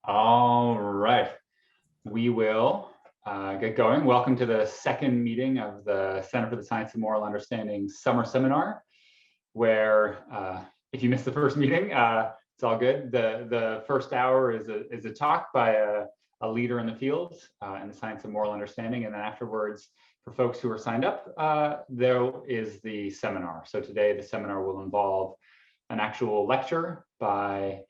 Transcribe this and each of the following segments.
All right, we will get going. Welcome to the second meeting of the Center for the Science of Moral Understanding Summer Seminar, where if you missed the first meeting, it's all good. The first hour is a talk by a leader in the field in the science of moral understanding, and then afterwards, for folks who are signed up, there is the seminar. So today the seminar will involve an actual lecture by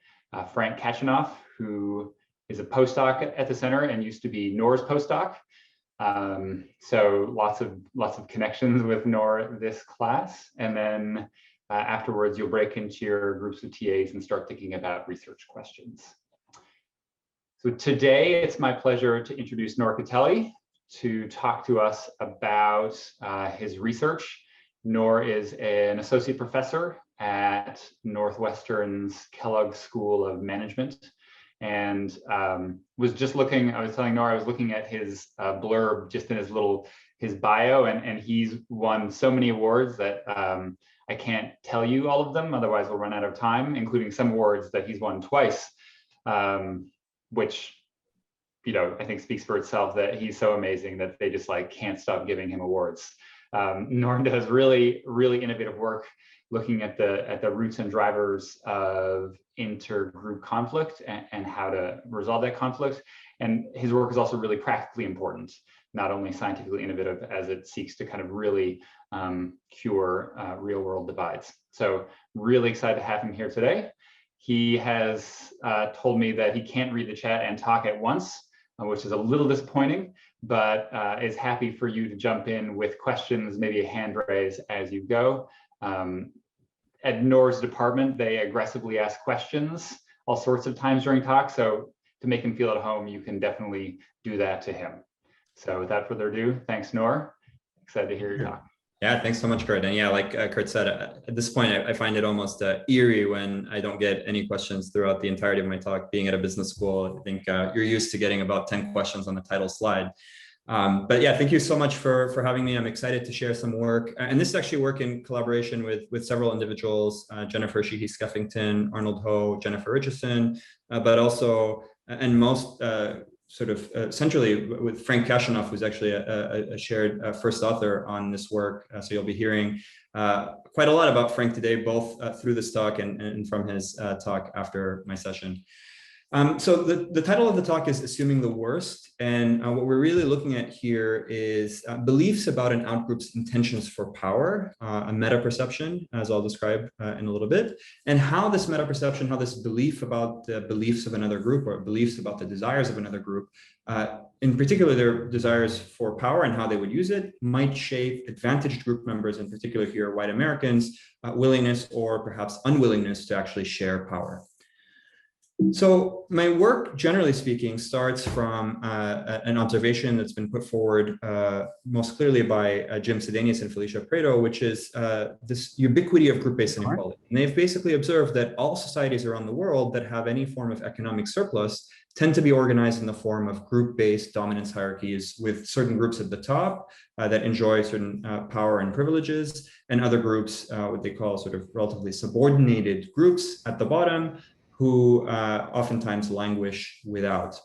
Frank Kachanoff, who is a postdoc at the center and used to be Nour's postdoc. So lots of connections with Nour this class. And then afterwards, you'll break into your groups of TAs and start thinking about research questions. So today, it's my pleasure to introduce Nour Kteily to talk to us about his research. Nour is an associate professor at Northwestern's Kellogg School of Management, and was just looking, I was telling Nour, I was looking at his blurb just in his bio, and he's won so many awards that I can't tell you all of them, otherwise we'll run out of time, including some awards that he's won twice, which, you know, I think speaks for itself that he's so amazing that they just like can't stop giving him awards. Nour does really innovative work looking at the roots and drivers of intergroup conflict and how to resolve that conflict. And his work is also really practically important, not only scientifically innovative as it seeks to kind of really cure real world divides. So really excited to have him here today. He has told me that he can't read the chat and talk at once, which is a little disappointing, but is happy for you to jump in with questions, maybe a hand raise as you go. At Nour's department, they aggressively ask questions all sorts of times during talk. So to make him feel at home, you can definitely do that to him. So without further ado, thanks, Nour. Excited to hear your talk. Yeah, thanks so much, Kurt. And yeah, like Kurt said, at this point, I find it almost eerie when I don't get any questions throughout the entirety of my talk. Being at a business school, I think you're used to getting about 10 questions on the title slide. But yeah, thank you so much for having me. I'm excited to share some work. And this is actually work in collaboration with several individuals, Jennifer Sheehy-Skeffington, Arnold Ho, Jennifer Richardson, but also, and most centrally with Frank Kachanoff, who's actually a shared first author on this work. So you'll be hearing quite a lot about Frank today, both through this talk and from his talk after my session. So the title of the talk is Assuming the Worst. And what we're really looking at here is beliefs about an outgroup's intentions for power, a meta-perception, as I'll describe in a little bit, and how this meta-perception, how this belief about the beliefs of another group or beliefs about the desires of another group, in particular their desires for power and how they would use it, might shape advantaged group members, in particular here white Americans, willingness or perhaps unwillingness to actually share power. So my work, generally speaking, starts from an observation that's been put forward most clearly by Jim Sedanius and Felicia Prado, which is this ubiquity of group-based inequality. And they've basically observed that all societies around the world that have any form of economic surplus tend to be organized in the form of group-based dominance hierarchies with certain groups at the top that enjoy certain power and privileges, and other groups, what they call sort of relatively subordinated groups at the bottom, who oftentimes languish without.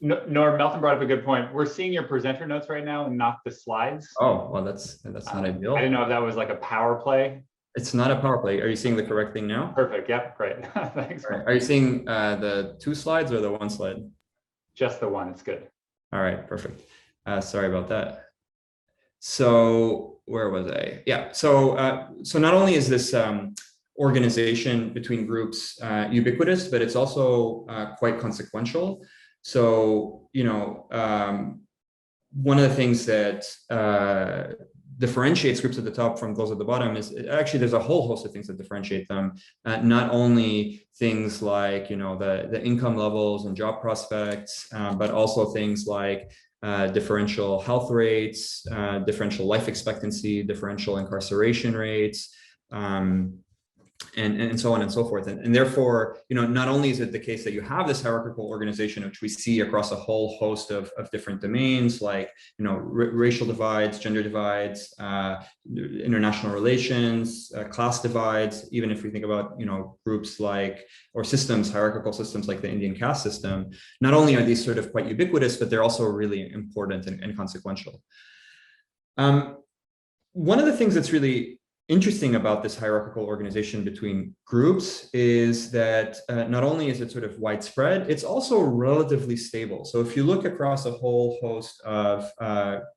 Nour, Melton brought up a good point. We're seeing your presenter notes right now and not the slides. Oh, well, that's not ideal. I didn't know if that was like a power play. It's not a power play. Are you seeing the correct thing now? Perfect. Yep. Great. Thanks. Right. Are you seeing the 2 slides or the 1 slide? Just the 1. It's good. All right. Perfect. Sorry about that. So where was I? Yeah. So not only is this organization between groups ubiquitous, but it's also quite consequential. So, you know, one of the things that differentiates groups at the top from those at the bottom is actually there's a whole host of things that differentiate them. Not only things like, you know, the income levels and job prospects, but also things like differential health rates, differential life expectancy, differential incarceration rates, and so on and so forth. And therefore, not only is it the case that you have this hierarchical organization, which we see across a whole host of different domains, like, racial divides, gender divides, international relations, class divides, even if we think about, groups like, or systems, hierarchical systems like the Indian caste system, not only are these sort of quite ubiquitous, but they're also really important and consequential. One of the things that's really interesting about this hierarchical organization between groups is that not only is it sort of widespread, it's also relatively stable. So if you look across a whole host of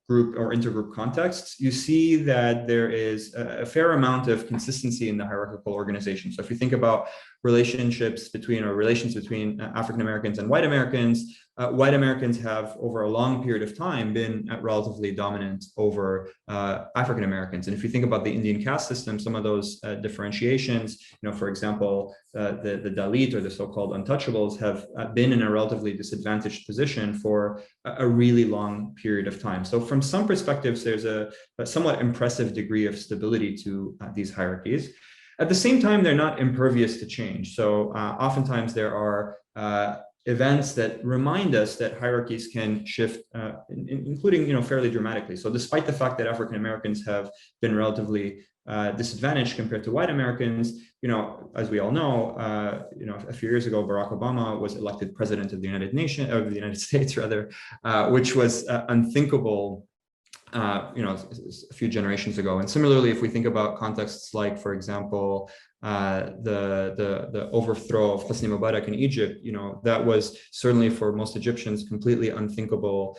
group or intergroup contexts, you see that there is a fair amount of consistency in the hierarchical organization. So if you think about relations between African Americans and white Americans have over a long period of time been relatively dominant over African Americans. And if you think about the Indian caste system, some of those differentiations, for example, the Dalit or the so-called untouchables have been in a relatively disadvantaged position for a really long period of time. So from some perspectives, there's a somewhat impressive degree of stability to these hierarchies. At the same time, they're not impervious to change. So oftentimes there are events that remind us that hierarchies can shift, including fairly dramatically. So despite the fact that African Americans have been relatively disadvantaged compared to white Americans, as we all know, a few years ago, Barack Obama was elected president of the United States, rather, which was unthinkable a few generations ago. And similarly, if we think about contexts like, for example, the overthrow of Hosni Mubarak in Egypt, that was certainly for most Egyptians completely unthinkable,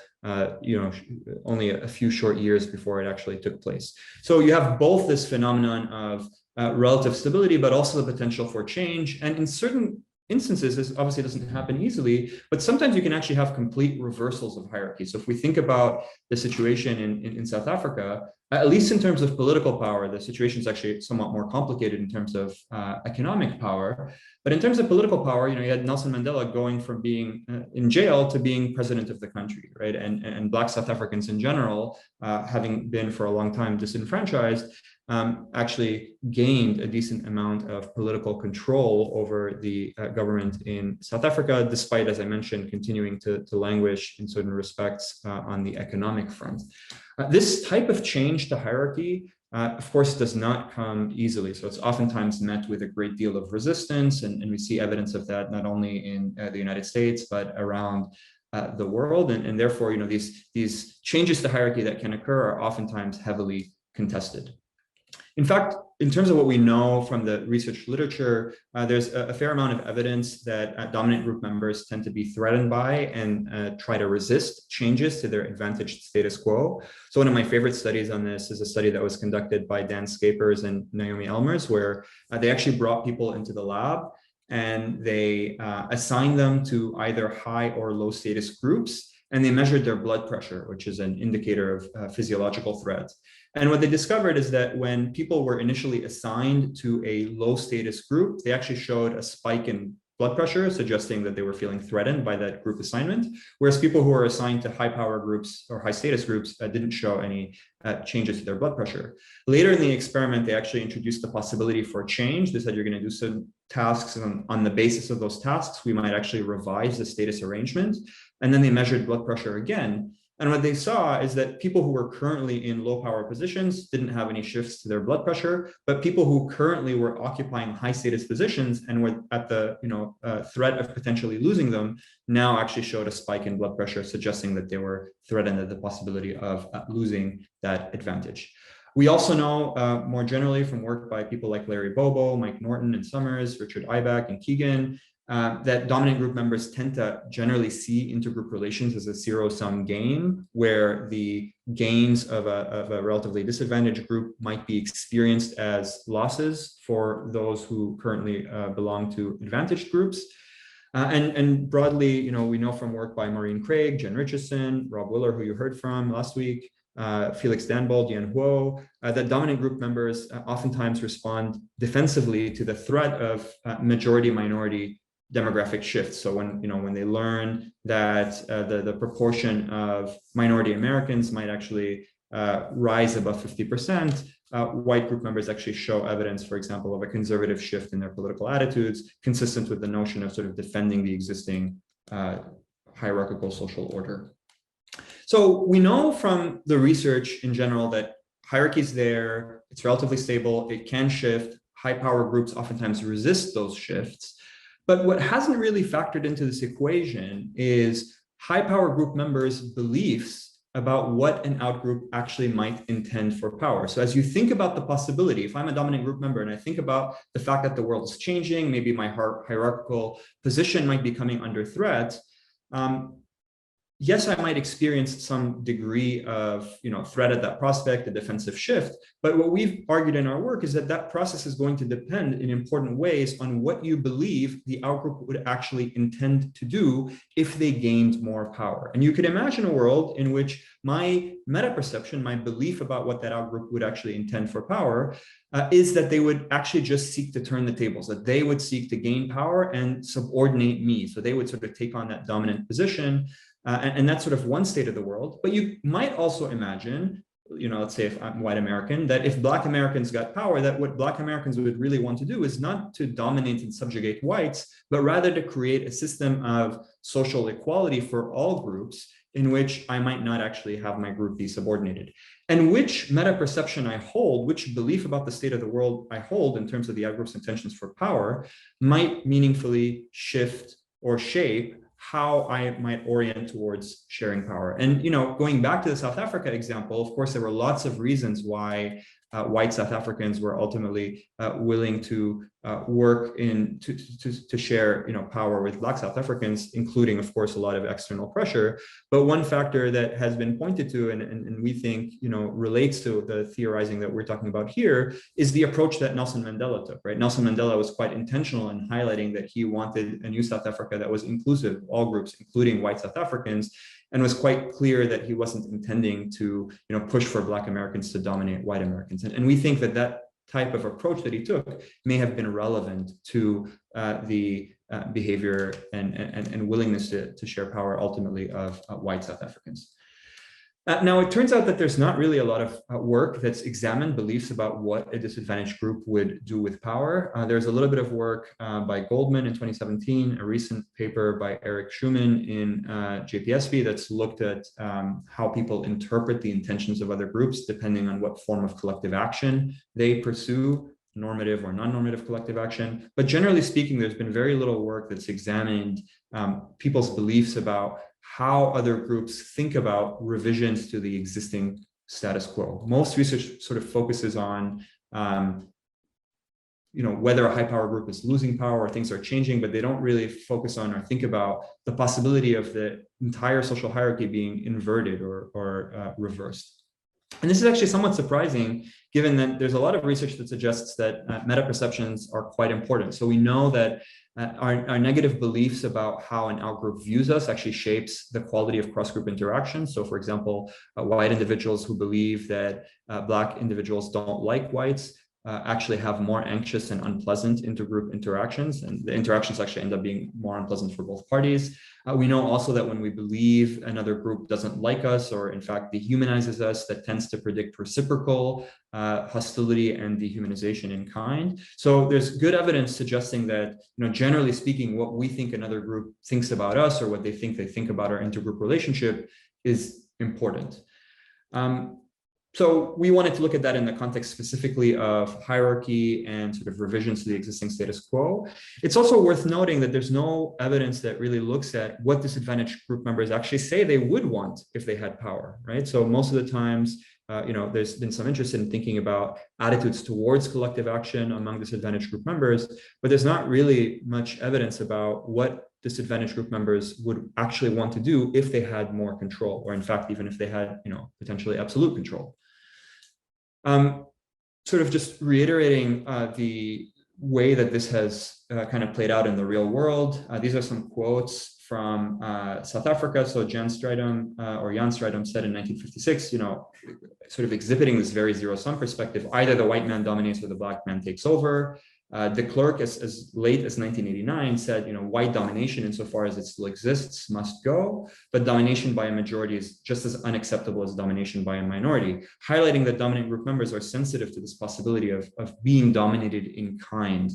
only a few short years before it actually took place. So you have both this phenomenon of relative stability, but also the potential for change. And in certain instances, this obviously doesn't happen easily, but sometimes you can actually have complete reversals of hierarchy. So if we think about the situation in South Africa, at least in terms of political power, the situation is actually somewhat more complicated in terms of economic power. But in terms of political power, you had Nelson Mandela going from being in jail to being president of the country, right? And Black South Africans in general, having been for a long time disenfranchised, actually gained a decent amount of political control over the government in South Africa, despite, as I mentioned, continuing to languish in certain respects on the economic front. This type of change to hierarchy, of course, does not come easily. So it's oftentimes met with a great deal of resistance, and we see evidence of that not only in the United States, but around the world. And therefore, these changes to hierarchy that can occur are oftentimes heavily contested. In fact, in terms of what we know from the research literature, there's a fair amount of evidence that dominant group members tend to be threatened by and try to resist changes to their advantaged status quo. So one of my favorite studies on this is a study that was conducted by Dan Scapers and Naomi Elmers, where they actually brought people into the lab and they assigned them to either high or low status groups, and they measured their blood pressure, which is an indicator of physiological threat. And what they discovered is that when people were initially assigned to a low status group, they actually showed a spike in blood pressure, suggesting that they were feeling threatened by that group assignment, whereas people who were assigned to high power groups or high status groups didn't show any changes to their blood pressure. Later in the experiment, they actually introduced the possibility for change. They said, you're going to do some tasks, and on the basis of those tasks, we might actually revise the status arrangement. And then they measured blood pressure again. And what they saw is that people who were currently in low power positions didn't have any shifts to their blood pressure, but people who currently were occupying high status positions and were at the threat of potentially losing them now actually showed a spike in blood pressure, suggesting that they were threatened at the possibility of losing that advantage. We also know more generally from work by people like Larry Bobo, Mike Norton and Summers, Richard Ibach and Keegan, that dominant group members tend to generally see intergroup relations as a zero-sum game, where the gains of a relatively disadvantaged group might be experienced as losses for those who currently belong to advantaged groups. And broadly, we know from work by Maureen Craig, Jen Richardson, Rob Willer, who you heard from last week, Felix Danbold, Yan Huo, that dominant group members oftentimes respond defensively to the threat of majority-minority demographic shifts. So when they learn that the proportion of minority Americans might actually rise above 50%, white group members actually show evidence, for example, of a conservative shift in their political attitudes, consistent with the notion of sort of defending the existing hierarchical social order. So we know from the research in general that hierarchy is there, it's relatively stable, it can shift, high power groups oftentimes resist those shifts. But what hasn't really factored into this equation is high power group members' beliefs about what an outgroup actually might intend for power. So as you think about the possibility, if I'm a dominant group member and I think about the fact that the world is changing, maybe my hierarchical position might be coming under threat, yes, I might experience some degree of threat at that prospect, a defensive shift. But what we've argued in our work is that that process is going to depend in important ways on what you believe the outgroup would actually intend to do if they gained more power. And you could imagine a world in which my meta-perception, my belief about what that outgroup would actually intend for power, is that they would actually just seek to turn the tables, that they would seek to gain power and subordinate me. So they would sort of take on that dominant position. And that's sort of one state of the world. But you might also imagine, let's say if I'm white American, that if Black Americans got power, that what Black Americans would really want to do is not to dominate and subjugate whites, but rather to create a system of social equality for all groups in which I might not actually have my group be subordinated. And which meta-perception I hold, which belief about the state of the world I hold in terms of the outgroup's intentions for power might meaningfully shift or shape how I might orient towards sharing power. And going back to the South Africa example, of course, there were lots of reasons why white South Africans were ultimately willing to work to share power with Black South Africans, including, of course, a lot of external pressure. But one factor that has been pointed to and we think relates to the theorizing that we're talking about here is the approach that Nelson Mandela took. Right, Nelson Mandela was quite intentional in highlighting that he wanted a new South Africa that was inclusive of all groups, including white South Africans, and was quite clear that he wasn't intending to push for Black Americans to dominate white Americans. And we think that that type of approach that he took may have been relevant to the behavior and willingness to share power ultimately of white South Africans. Now, it turns out that there's not really a lot of work that's examined beliefs about what a disadvantaged group would do with power. There's a little bit of work by Goldman in 2017, a recent paper by Eric Schumann in JPSV that's looked at how people interpret the intentions of other groups depending on what form of collective action they pursue, normative or non-normative collective action. But generally speaking, there's been very little work that's examined people's beliefs about how other groups think about revisions to the existing status quo. Most research sort of focuses on whether a high power group is losing power or things are changing, but they don't really focus on or think about the possibility of the entire social hierarchy being inverted or reversed. And this is actually somewhat surprising, given that there's a lot of research that suggests that meta-perceptions are quite important. So we know that our negative beliefs about how an outgroup views us actually shapes the quality of cross-group interaction. So for example, white individuals who believe that Black individuals don't like whites actually have more anxious and unpleasant intergroup interactions, and the interactions actually end up being more unpleasant for both parties. We know also that when we believe another group doesn't like us or in fact dehumanizes us, that tends to predict reciprocal hostility and dehumanization in kind. So there's good evidence suggesting that, generally speaking, what we think another group thinks about us or what they think about our intergroup relationship is important. So we wanted to look at that in the context specifically of hierarchy and sort of revisions to the existing status quo. It's also worth noting that there's no evidence that really looks at what disadvantaged group members actually say they would want if they had power, right? So most of the times, there's been some interest in thinking about attitudes towards collective action among disadvantaged group members, but there's not really much evidence about what disadvantaged group members would actually want to do if they had more control, or in fact, even if they had, potentially absolute control. Sort of just reiterating the way that this has kind of played out in the real world. These are some quotes from South Africa. So Jan Strijdom said in 1956, sort of exhibiting this very zero-sum perspective, either the white man dominates or the Black man takes over. De Klerk, as late as 1989, said, white domination, insofar as it still exists, must go, but domination by a majority is just as unacceptable as domination by a minority, highlighting that dominant group members are sensitive to this possibility of being dominated in kind.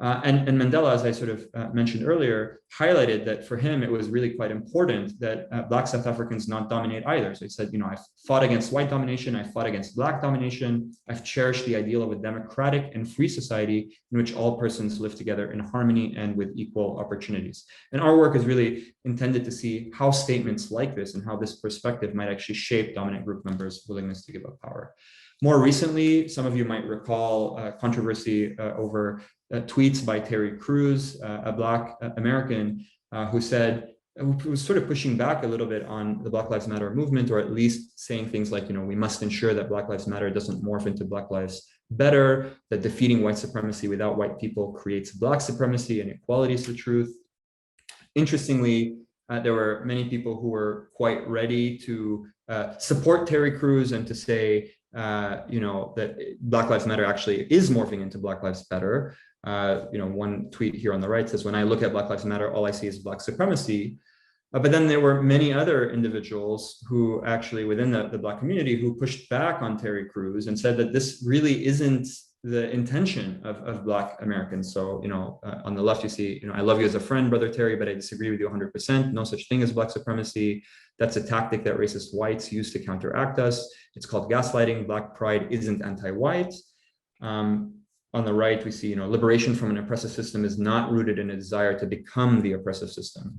And Mandela, as I sort of mentioned earlier, highlighted that for him, it was really quite important that Black South Africans not dominate either. So he said, I've fought against white domination, I fought against Black domination, I've cherished the ideal of a democratic and free society in which all persons live together in harmony and with equal opportunities. And our work is really intended to see how statements like this and how this perspective might actually shape dominant group members' willingness to give up power. More recently, some of you might recall controversy over tweets by Terry Crews, a Black American, who was sort of pushing back a little bit on the Black Lives Matter movement, or at least saying things like, we must ensure that Black Lives Matter doesn't morph into Black Lives Better, that defeating white supremacy without white people creates Black supremacy, and equality is the truth. Interestingly, there were many people who were quite ready to support Terry Crews and to say, that Black Lives Matter actually is morphing into Black Lives Better. One tweet here on the right says, when I look at Black Lives Matter, all I see is Black supremacy. But then there were many other individuals who actually within the Black community who pushed back on Terry Crews and said that this really isn't the intention of Black Americans. So, on the left, you see, I love you as a friend, Brother Terry, but I disagree with you 100%. No such thing as Black supremacy. That's a tactic that racist whites use to counteract us. It's called gaslighting. Black pride isn't anti-white. On the right, we see, liberation from an oppressive system is not rooted in a desire to become the oppressive system.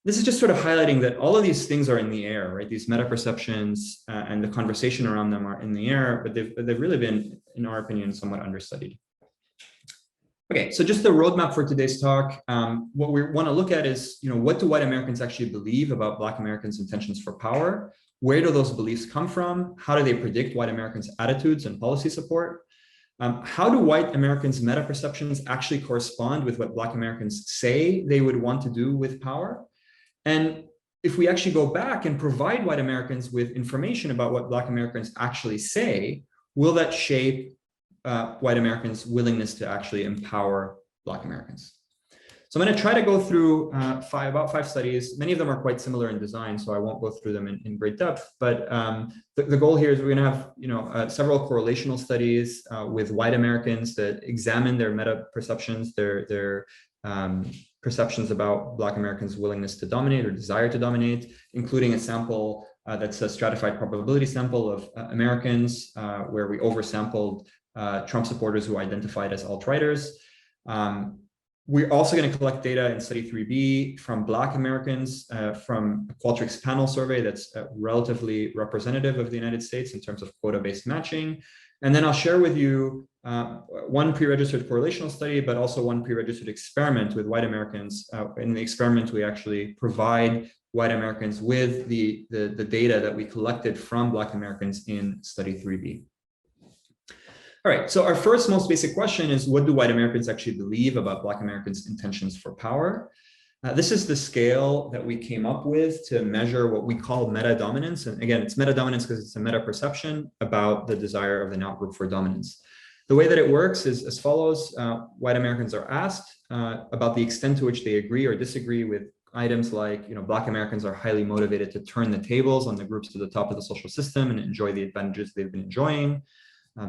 This is just sort of highlighting that all of these things are in the air, right? These meta-perceptions and the conversation around them are in the air, but they've really been, in our opinion, somewhat understudied. Okay, so just the roadmap for today's talk. What we want to look at is, what do white Americans actually believe about Black Americans' intentions for power? Where do those beliefs come from? How do they predict white Americans' attitudes and policy support? How do white Americans' meta-perceptions actually correspond with what Black Americans say they would want to do with power? And if we actually go back and provide white Americans with information about what Black Americans actually say, will that shape white Americans' willingness to actually empower Black Americans? So I'm going to try to go through about five studies. Many of them are quite similar in design, so I won't go through them in great depth. But the goal here is we're going to have several correlational studies with white Americans that examine their meta-perceptions, their perceptions about Black Americans' willingness to dominate or desire to dominate, including a sample that's a stratified probability sample of Americans, where we oversampled Trump supporters who identified as alt-righters. We're also going to collect data in study 3B from Black Americans from a Qualtrics panel survey that's relatively representative of the United States in terms of quota-based matching. And then I'll share with you one pre-registered correlational study, but also one pre-registered experiment with white Americans. In the experiment, we actually provide white Americans with the data that we collected from Black Americans in study 3B. All right, so our first most basic question is, what do white Americans actually believe about Black Americans' intentions for power? This is the scale that we came up with to measure what we call meta-dominance. And again, it's meta-dominance because it's a meta-perception about the desire of the outgroup for dominance. The way that it works is as follows. White Americans are asked about the extent to which they agree or disagree with items like, Black Americans are highly motivated to turn the tables on the groups to the top of the social system and enjoy the advantages they've been enjoying.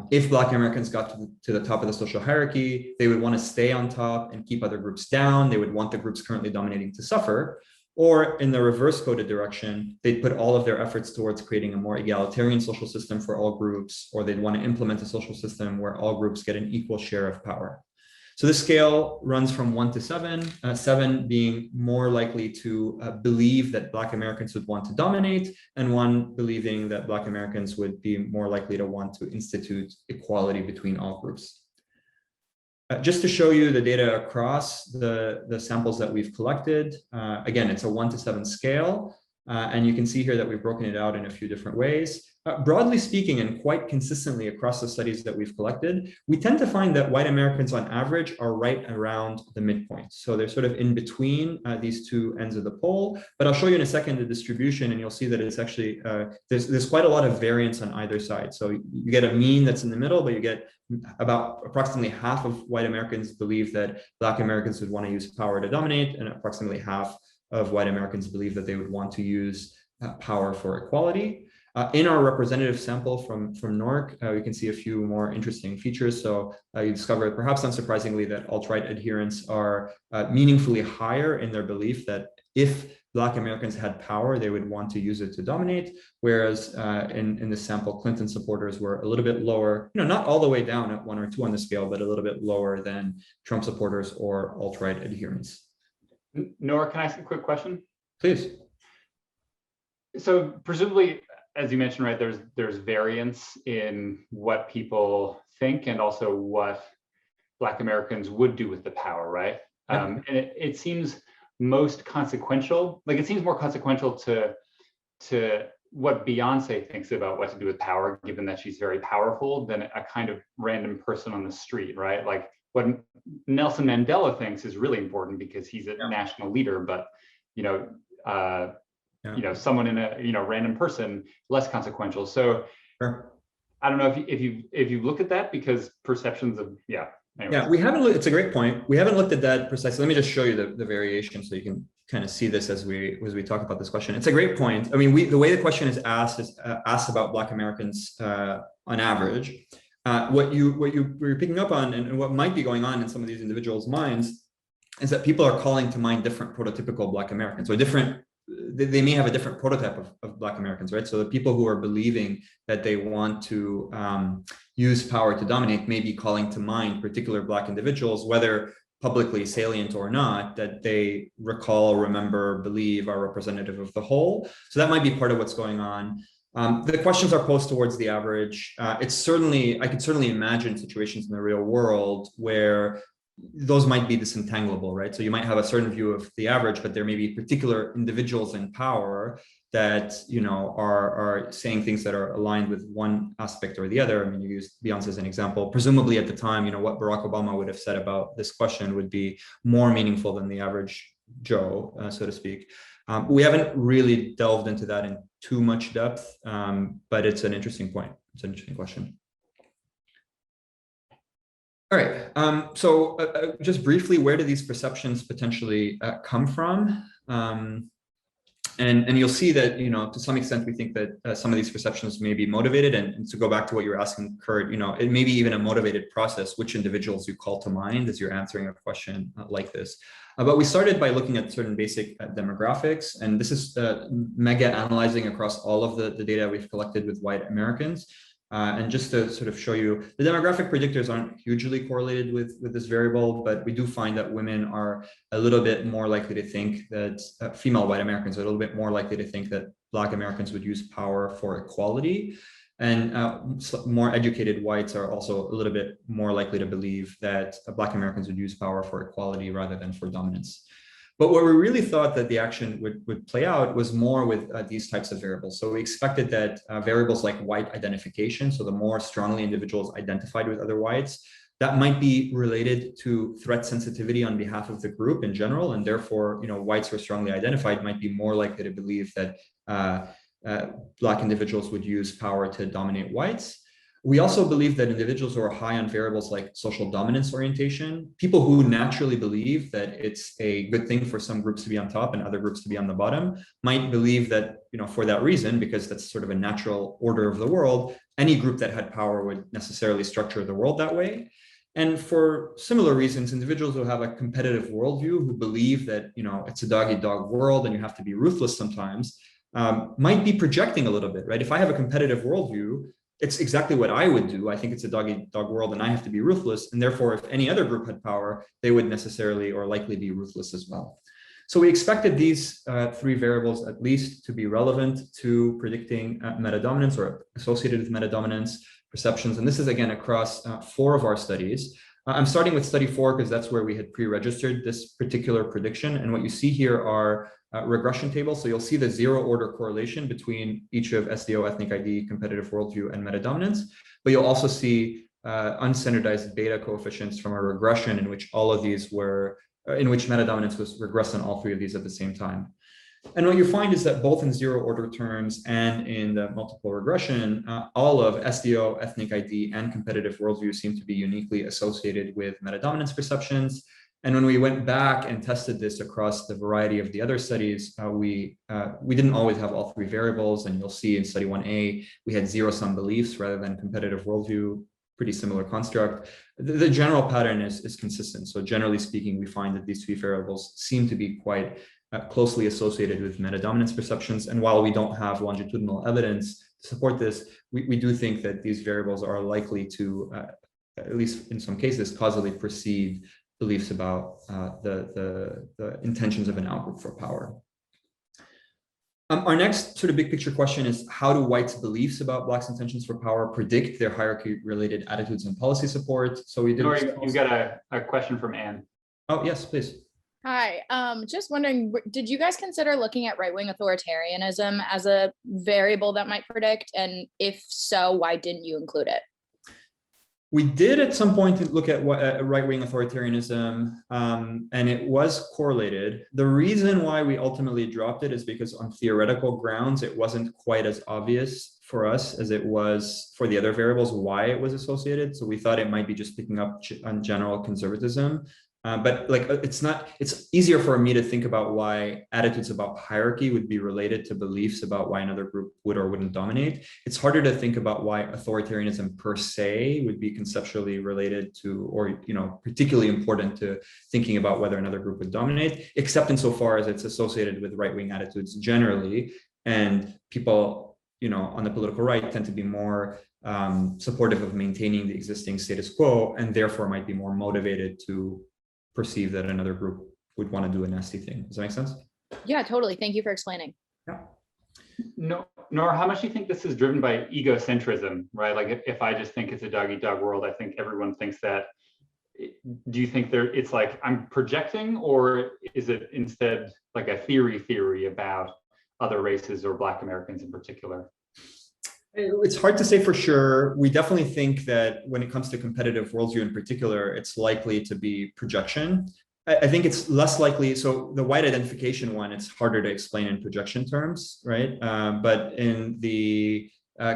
If Black Americans got to the top of the social hierarchy, they would want to stay on top and keep other groups down. They would want the groups currently dominating to suffer. Or in the reverse coded direction, they'd put all of their efforts towards creating a more egalitarian social system for all groups, or they'd want to implement a social system where all groups get an equal share of power. So this scale runs from 1 to 7, 7 being more likely to believe that Black Americans would want to dominate, and 1 believing that Black Americans would be more likely to want to institute equality between all groups. Just to show you the data across the samples that we've collected, again, it's a 1 to 7 scale. And you can see here that we've broken it out in a few different ways. Broadly speaking, and quite consistently across the studies that we've collected, we tend to find that white Americans on average are right around the midpoint. So they're sort of in between these two ends of the pole. But I'll show you in a second the distribution, and you'll see that it's actually, there's quite a lot of variance on either side. So you get a mean that's in the middle, but you get about approximately half of white Americans believe that Black Americans would want to use power to dominate, and approximately half of white Americans believe that they would want to use power for equality. In our representative sample from Nour, we can see a few more interesting features. So you discover, perhaps unsurprisingly, that alt-right adherents are meaningfully higher in their belief that if Black Americans had power, they would want to use it to dominate. Whereas in the sample, Clinton supporters were a little bit lower, not all the way down at 1 or 2 on the scale, but a little bit lower than Trump supporters or alt-right adherents. Nour, can I ask a quick question? Please. So presumably, as you mentioned, right, there's variance in what people think and also what Black Americans would do with the power, right? Yeah. And it seems most consequential, like it seems more consequential to what Beyonce thinks about what to do with power, given that she's very powerful, than a kind of random person on the street, right? Like what Nelson Mandela thinks is really important because he's a national leader, but someone in a random person, less consequential. So sure. I don't know if you look at that, because perceptions of anyways. Yeah, we haven't looked, it's a great point. We haven't looked at that precisely. Let me just show you the variation so you can kind of see this as we talk about this question. It's a great point. I mean, the way the question is asked about Black Americans on average. What you're picking up on, and what might be going on in some of these individuals' minds, is that people are calling to mind different prototypical Black Americans, or they may have a different prototype of Black Americans, right? So the people who are believing that they want to use power to dominate may be calling to mind particular Black individuals, whether publicly salient or not, that they recall, remember, believe are representative of the whole. So that might be part of what's going on. The questions are posed towards the average. I could certainly imagine situations in the real world where those might be disentangleable, right? So you might have a certain view of the average, but there may be particular individuals in power that are saying things that are aligned with one aspect or the other. I mean, you used Beyonce as an example. Presumably at the time, what Barack Obama would have said about this question would be more meaningful than the average Joe, so to speak. We haven't really delved into that in too much depth, but it's an interesting point. It's an interesting question. All right, so just briefly, where do these perceptions potentially come from? And you'll see that, to some extent, we think that some of these perceptions may be motivated. And to go back to what you were asking, Kurt, it may be even a motivated process, which individuals you call to mind as you're answering a question like this. But we started by looking at certain basic demographics. And this is mega analyzing across all of the data we've collected with white Americans. And just to sort of show you, the demographic predictors aren't hugely correlated with this variable, but we do find that women are a little bit more likely to think that female white Americans are a little bit more likely to think that Black Americans would use power for equality. And more educated whites are also a little bit more likely to believe that Black Americans would use power for equality rather than for dominance. But where we really thought that the action would play out was more with these types of variables. So we expected that variables like white identification, so the more strongly individuals identified with other whites, that might be related to threat sensitivity on behalf of the group in general. And therefore, whites who are strongly identified might be more likely to believe that Black individuals would use power to dominate whites. We also believe that individuals who are high on variables like social dominance orientation, people who naturally believe that it's a good thing for some groups to be on top and other groups to be on the bottom, might believe that, for that reason, because that's sort of a natural order of the world, any group that had power would necessarily structure the world that way. And for similar reasons, individuals who have a competitive worldview, who believe that, it's a dog-eat-dog world and you have to be ruthless sometimes, might be projecting a little bit, right? If I have a competitive worldview, it's exactly what I would do. I think it's a dog-eat-dog world and I have to be ruthless. And therefore, if any other group had power, they would necessarily or likely be ruthless as well. So we expected these three variables at least to be relevant to predicting meta-dominance or associated with meta-dominance perceptions. And this is again across 4 of our studies. I'm starting with study 4 because that's where we had pre-registered this particular prediction. And what you see here are regression tables. So you'll see the 0-order correlation between each of SDO, ethnic ID, competitive worldview, and meta-dominance. But you'll also see unstandardized beta coefficients from a regression in which all of these were, in which meta-dominance was regressed on all 3 of these at the same time. And what you find is that both in 0-order terms and in the multiple regression, all of SDO, ethnic ID, and competitive worldview seem to be uniquely associated with meta-dominance perceptions. And when we went back and tested this across the variety of the other studies, we didn't always have all 3 variables. And you'll see in study 1A, we had zero-sum beliefs rather than competitive worldview, pretty similar construct. The general pattern is consistent. So generally speaking, we find that these 3 variables seem to be quite closely associated with meta-dominance perceptions. And while we don't have longitudinal evidence to support this, we do think that these variables are likely to, at least in some cases, causally precede beliefs about the intentions of an outgroup for power. Our next sort of big picture question is, how do whites' beliefs about Blacks' intentions for power predict their hierarchy-related attitudes and policy support? So we did. Nour, you got a question from Anne. Oh, yes, please. Hi, just wondering, did you guys consider looking at right-wing authoritarianism as a variable that might predict? And if so, why didn't you include it? We did at some point look at right-wing authoritarianism, and it was correlated. The reason why we ultimately dropped it is because on theoretical grounds, it wasn't quite as obvious for us as it was for the other variables why it was associated. So we thought it might be just picking up on general conservatism. But like it's easier for me to think about why attitudes about hierarchy would be related to beliefs about why another group would or wouldn't dominate. It's harder to think about why authoritarianism per se would be conceptually related to, or particularly important to thinking about whether another group would dominate, except insofar as it's associated with right-wing attitudes generally. And people, on the political right tend to be more supportive of maintaining the existing status quo, and therefore might be more motivated to perceive that another group would want to do a nasty thing. Does that make sense? Yeah, totally. Thank you for explaining. Yeah. No, Nour, how much do you think this is driven by egocentrism, right? Like if I just think it's a dog-eat-dog world, I think everyone thinks that. Do you think it's like I'm projecting, or is it instead like a theory about other races or Black Americans in particular? It's hard to say for sure. We definitely think that when it comes to competitive worldview in particular, it's likely to be projection. I think it's less likely. So the white identification one, it's harder to explain in projection terms, right? But in the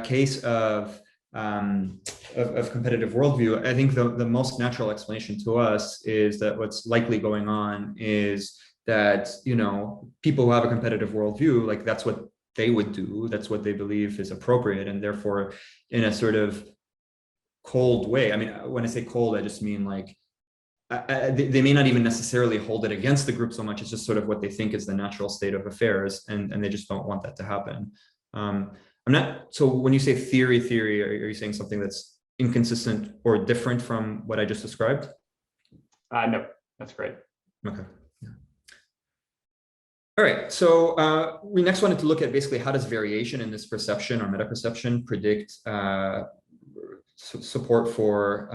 case of competitive worldview, I think the most natural explanation to us is that what's likely going on is that, people who have a competitive worldview, like that's what they would do, that's what they believe is appropriate, and therefore in a sort of cold way. I mean, when I say cold, I just mean like they may not even necessarily hold it against the group so much. It's just sort of what they think is the natural state of affairs, and they just don't want that to happen. So when you say theory, are you saying something that's inconsistent or different from what I just described? No, that's great. Okay. All right, so we next wanted to look at basically how does variation in this perception or meta-perception predict support for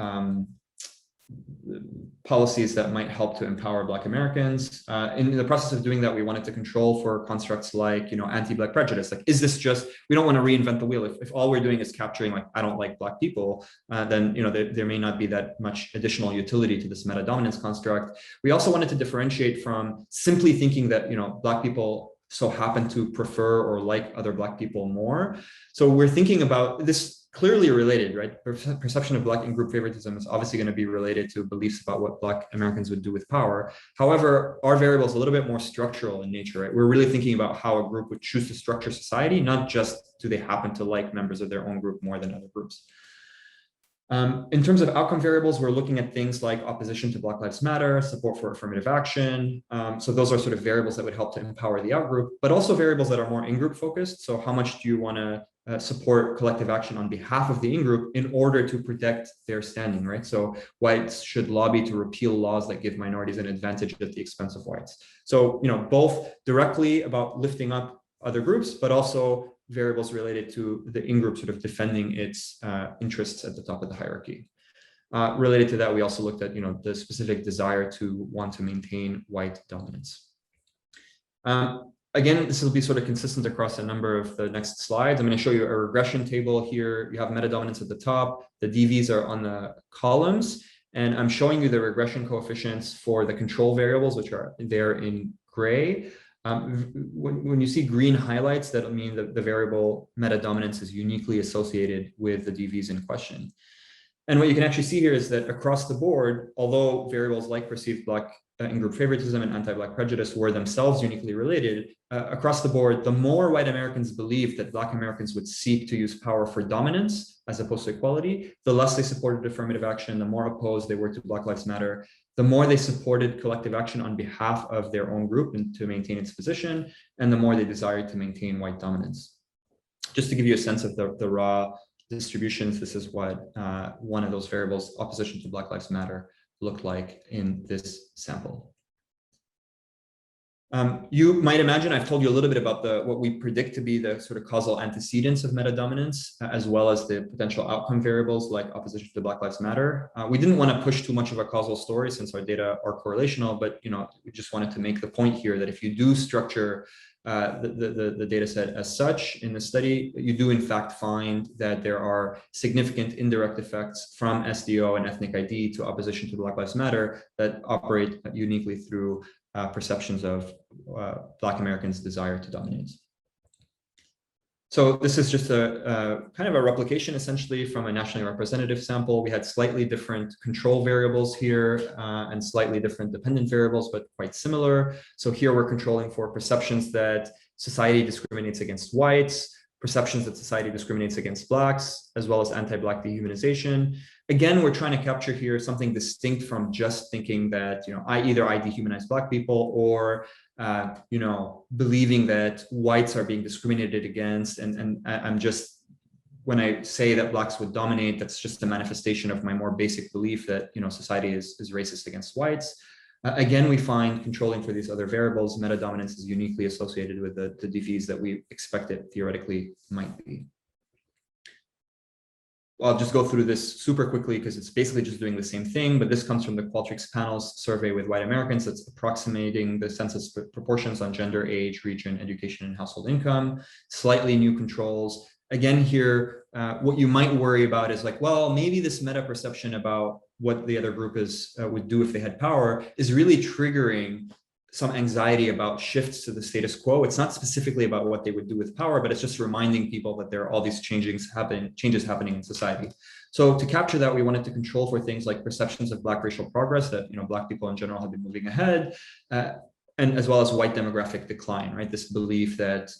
policies that might help to empower Black Americans. In the process of doing that, we wanted to control for constructs like, anti-Black prejudice. Like, is this just, we don't want to reinvent the wheel. If all we're doing is capturing like, I don't like Black people, then, there may not be that much additional utility to this meta-dominance construct. We also wanted to differentiate from simply thinking that, Black people so happen to prefer or like other Black people more. So we're thinking about this clearly related, right? Perception of Black in-group favoritism is obviously going to be related to beliefs about what Black Americans would do with power. However, our variable is a little bit more structural in nature, right? We're really thinking about how a group would choose to structure society, not just do they happen to like members of their own group more than other groups. In terms of outcome variables, we're looking at things like opposition to Black Lives Matter, support for affirmative action. So those are sort of variables that would help to empower the outgroup, but also variables that are more in-group focused. So how much do you want to support collective action on behalf of the in-group in order to protect their standing, right? So whites should lobby to repeal laws that give minorities an advantage at the expense of whites. So, both directly about lifting up other groups, but also variables related to the in-group sort of defending its interests at the top of the hierarchy. Related to that, we also looked at, the specific desire to want to maintain white dominance. Again, this will be sort of consistent across a number of the next slides. I'm going to show you a regression table here. You have meta-dominance at the top. The DVs are on the columns. And I'm showing you the regression coefficients for the control variables, which are there in gray. When you see green highlights, that'll mean that the variable meta-dominance is uniquely associated with the DVs in question. And what you can actually see here is that across the board, although variables like perceived Black in-group favoritism and anti-Black prejudice were themselves uniquely related, across the board, the more white Americans believed that Black Americans would seek to use power for dominance as opposed to equality, the less they supported affirmative action, the more opposed they were to Black Lives Matter, the more they supported collective action on behalf of their own group and to maintain its position, and the more they desired to maintain white dominance. Just to give you a sense of the raw distributions, this is what one of those variables, opposition to Black Lives Matter, looked like in this sample. You might imagine I've told you a little bit about what we predict to be the sort of causal antecedents of meta-dominance, as well as the potential outcome variables like opposition to Black Lives Matter. We didn't want to push too much of a causal story since our data are correlational, but we just wanted to make the point here that if you do structure the data set as such in the study, you do in fact find that there are significant indirect effects from SDO and ethnic ID to opposition to Black Lives Matter that operate uniquely through perceptions of Black Americans' desire to dominate. So this is just a kind of a replication essentially from a nationally representative sample. We had slightly different control variables here and slightly different dependent variables, but quite similar. So here we're controlling for perceptions that society discriminates against whites, perceptions that society discriminates against Blacks, as well as anti-Black dehumanization. Again, we're trying to capture here something distinct from just thinking that, I dehumanize Black people or, believing that whites are being discriminated against. And I'm just, when I say that Blacks would dominate, that's just a manifestation of my more basic belief that, society is racist against whites. Again, we find controlling for these other variables, meta-dominance is uniquely associated with the DVs that we expect it theoretically might be. I'll just go through this super quickly because it's basically just doing the same thing, but this comes from the Qualtrics panels survey with white Americans that's approximating the census proportions on gender, age, region, education, and household income, slightly new controls. Again, here, what you might worry about is like, well, maybe this meta perception about what the other group would do if they had power is really triggering some anxiety about shifts to the status quo. It's not specifically about what they would do with power, but it's just reminding people that there are all these changes happening in society. So to capture that, we wanted to control for things like perceptions of Black racial progress, that Black people in general have been moving ahead, and as well as white demographic decline, right? This belief that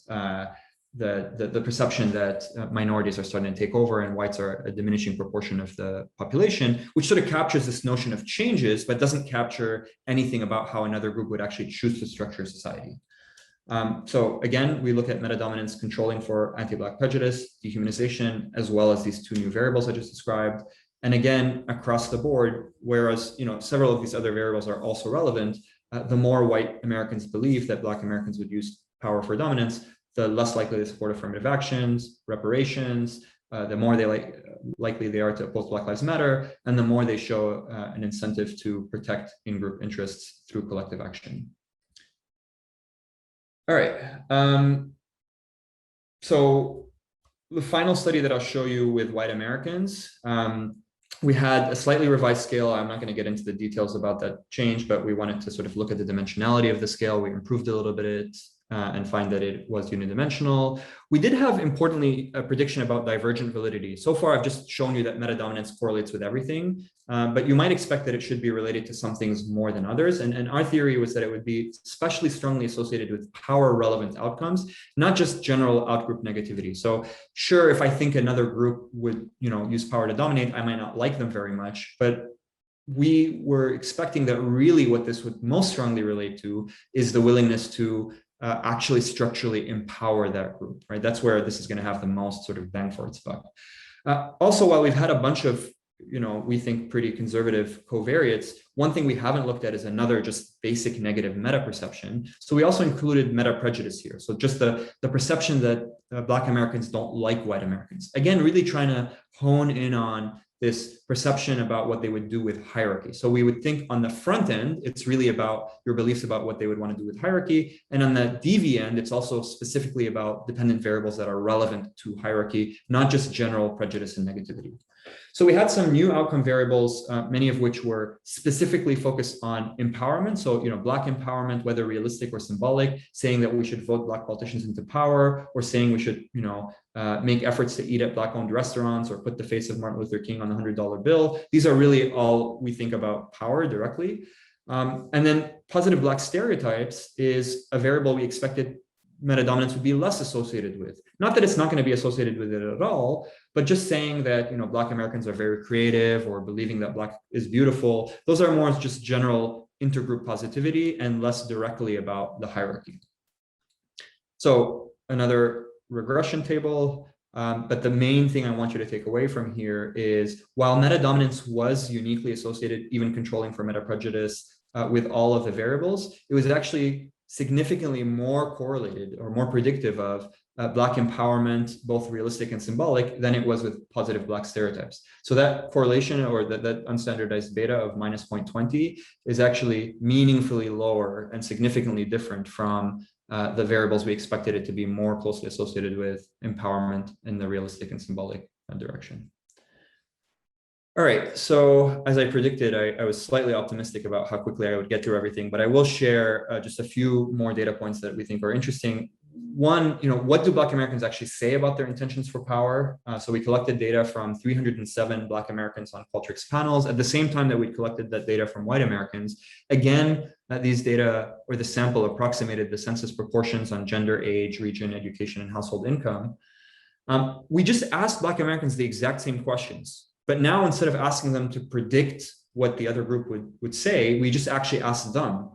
the perception that minorities are starting to take over and whites are a diminishing proportion of the population, which sort of captures this notion of changes, but doesn't capture anything about how another group would actually choose to structure society. So again, we look at meta-dominance controlling for anti-Black prejudice, dehumanization, as well as these two new variables I just described. And again, across the board, whereas several of these other variables are also relevant, the more white Americans believe that Black Americans would use power for dominance, the less likely they support affirmative actions, reparations, the more likely they are to oppose Black Lives Matter, and the more they show an incentive to protect in-group interests through collective action. All right. So the final study that I'll show you with white Americans, we had a slightly revised scale. I'm not going to get into the details about that change, but we wanted to sort of look at the dimensionality of the scale. We improved a little bit and find that it was unidimensional. We did have, importantly, a prediction about divergent validity. So far, I've just shown you that meta-dominance correlates with everything, but you might expect that it should be related to some things more than others. And our theory was that it would be especially strongly associated with power-relevant outcomes, not just general outgroup negativity. So sure, if I think another group would use power to dominate, I might not like them very much, but we were expecting that really what this would most strongly relate to is the willingness to actually structurally empower that group, right? That's where this is going to have the most sort of bang for its buck. Also, while we've had a bunch of, we think pretty conservative covariates, one thing we haven't looked at is another just basic negative meta perception. So we also included meta prejudice here. So just the perception that Black Americans don't like white Americans. Again, really trying to hone in on this perception about what they would do with hierarchy. So we would think on the front end, it's really about your beliefs about what they would want to do with hierarchy. And on the DV end, it's also specifically about dependent variables that are relevant to hierarchy, not just general prejudice and negativity. So we had some new outcome variables, many of which were specifically focused on empowerment. So, Black empowerment, whether realistic or symbolic, saying that we should vote Black politicians into power, or saying we should, make efforts to eat at Black-owned restaurants or put the face of Martin Luther King on the $100 bill. These are really all we think about power directly. And then positive Black stereotypes is a variable we expected meta-dominance would be less associated with. Not that it's not going to be associated with it at all, but just saying that, Black Americans are very creative, or believing that Black is beautiful. Those are more just general intergroup positivity and less directly about the hierarchy. So another regression table, but the main thing I want you to take away from here is, while meta-dominance was uniquely associated, even controlling for meta-prejudice, with all of the variables, it was actually significantly more correlated or more predictive of Black empowerment, both realistic and symbolic, than it was with positive Black stereotypes. So that correlation, or that unstandardized beta of minus 0.20, is actually meaningfully lower and significantly different from the variables we expected it to be more closely associated with empowerment in the realistic and symbolic direction. All right, so as I predicted, I was slightly optimistic about how quickly I would get through everything, but I will share just a few more data points that we think are interesting. One, what do Black Americans actually say about their intentions for power? So we collected data from 307 Black Americans on Qualtrics panels at the same time that we collected that data from white Americans. Again, these data, or the sample, approximated the census proportions on gender, age, region, education, and household income. We just asked Black Americans the exact same questions. But now, instead of asking them to predict what the other group would say, we just actually asked them,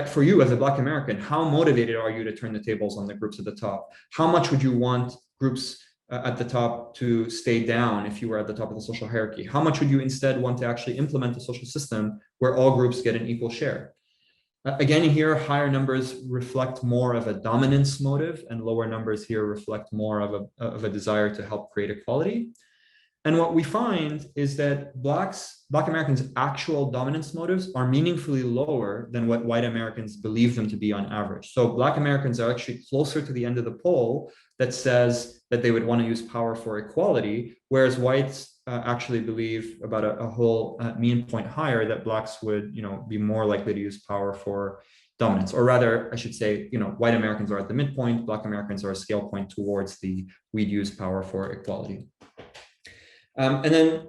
for you as a Black American, how motivated are you to turn the tables on the groups at the top? How much would you want groups at the top to stay down if you were at the top of the social hierarchy? How much would you instead want to actually implement a social system where all groups get an equal share? Again, here, higher numbers reflect more of a dominance motive, and lower numbers here reflect more of a desire to help create equality. And what we find is that Black Americans' actual dominance motives are meaningfully lower than what white Americans believe them to be on average. So Black Americans are actually closer to the end of the poll that says that they would want to use power for equality, whereas whites actually believe about a whole mean point higher that Blacks would, be more likely to use power for dominance. Or rather, I should say, white Americans are at the midpoint, Black Americans are a scale point towards the we'd use power for equality. And then,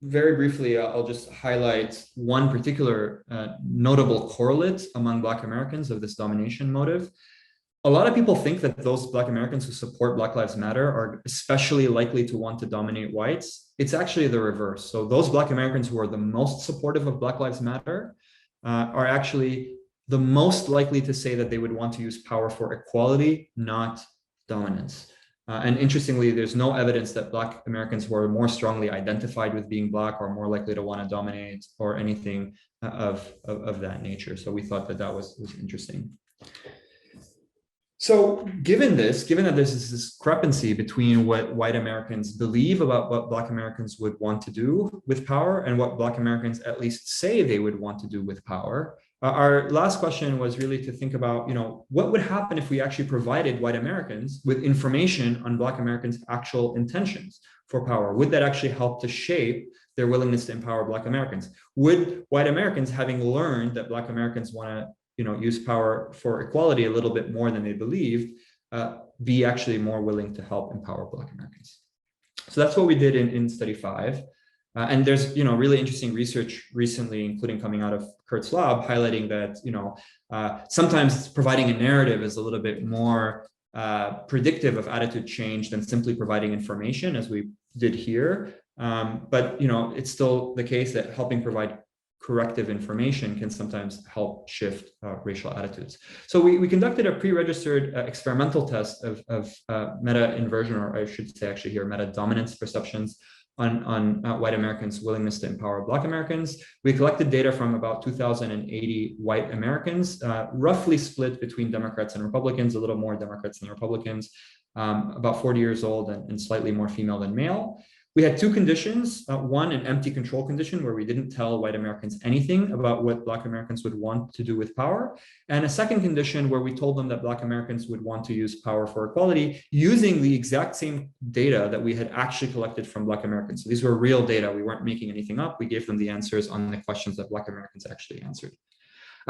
very briefly, I'll just highlight one particular notable correlate among Black Americans of this domination motive. A lot of people think that those Black Americans who support Black Lives Matter are especially likely to want to dominate whites. It's actually the reverse. So those Black Americans who are the most supportive of Black Lives Matter are actually the most likely to say that they would want to use power for equality, not dominance. And interestingly, there's no evidence that Black Americans who are more strongly identified with being Black are more likely to want to dominate or anything of that nature. So we thought that was interesting. So given that there's this discrepancy between what white Americans believe about what Black Americans would want to do with power and what Black Americans at least say they would want to do with power, our last question was really to think about, what would happen if we actually provided white Americans with information on Black Americans' actual intentions for power? Would that actually help to shape their willingness to empower Black Americans? Would white Americans, having learned that Black Americans want to, use power for equality a little bit more than they believed, be actually more willing to help empower Black Americans? So that's what we did in study 5. And there's, really interesting research recently, including coming out of Kurt's lab, highlighting that, sometimes providing a narrative is a little bit more predictive of attitude change than simply providing information, as we did here. But, it's still the case that helping provide corrective information can sometimes help shift racial attitudes. So we conducted a pre-registered experimental test of meta-inversion, or I should say actually here, meta-dominance perceptions on white Americans' willingness to empower Black Americans. We collected data from about 2,080 white Americans, roughly split between Democrats and Republicans, a little more Democrats than Republicans, about 40 years old and slightly more female than male. We had two conditions. One, an empty control condition where we didn't tell white Americans anything about what Black Americans would want to do with power. And a second condition where we told them that Black Americans would want to use power for equality using the exact same data that we had actually collected from Black Americans. So these were real data. We weren't making anything up. We gave them the answers on the questions that Black Americans actually answered.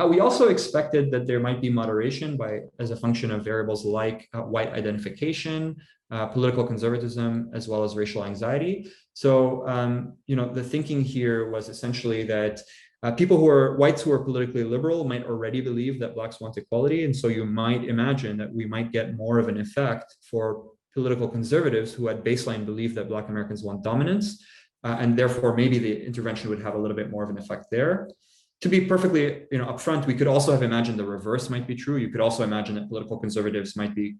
We also expected that there might be moderation as a function of variables like white identification, political conservatism, as well as racial anxiety. So, the thinking here was essentially that whites who are politically liberal might already believe that Blacks want equality. And so you might imagine that we might get more of an effect for political conservatives who at baseline believe that Black Americans want dominance. And therefore, maybe the intervention would have a little bit more of an effect there. To be perfectly upfront, we could also have imagined the reverse might be true. You could also imagine that political conservatives might be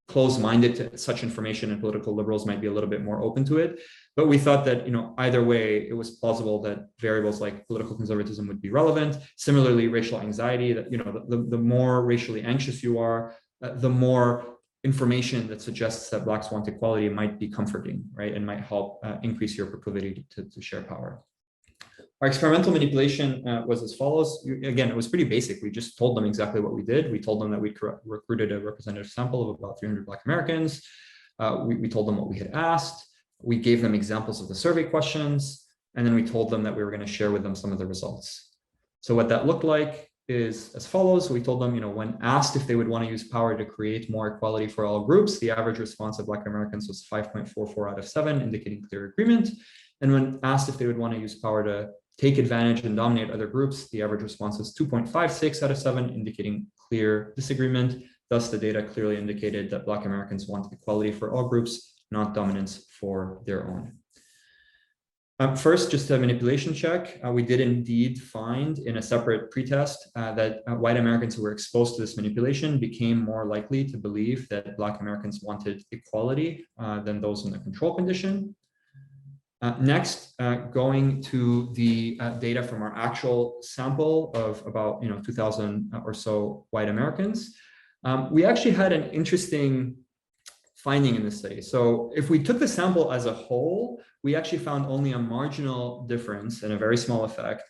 closed-minded to such information and political liberals might be a little bit more open to it. But we thought that either way, it was plausible that variables like political conservatism would be relevant. Similarly, racial anxiety, that the more racially anxious you are, the more information that suggests that Blacks want equality might be comforting, right? And might help increase your proclivity to share power. Our experimental manipulation was as follows. Again, it was pretty basic. We just told them exactly what we did. We told them that we recruited a representative sample of about 300 Black Americans. We told them what we had asked. We gave them examples of the survey questions. And then we told them that we were going to share with them some of the results. So what that looked like is as follows. We told them, when asked if they would want to use power to create more equality for all groups, the average response of Black Americans was 5.44 out of 7, indicating clear agreement. And when asked if they would want to use power to take advantage and dominate other groups, the average response was 2.56 out of 7, indicating clear disagreement. Thus, the data clearly indicated that Black Americans want equality for all groups, not dominance for their own. First, just a manipulation check. We did indeed find in a separate pretest that white Americans who were exposed to this manipulation became more likely to believe that Black Americans wanted equality than those in the control condition. Next, going to the data from our actual sample of about 2,000 or so white Americans, we actually had an interesting finding in this study. So if we took the sample as a whole, we actually found only a marginal difference and a very small effect,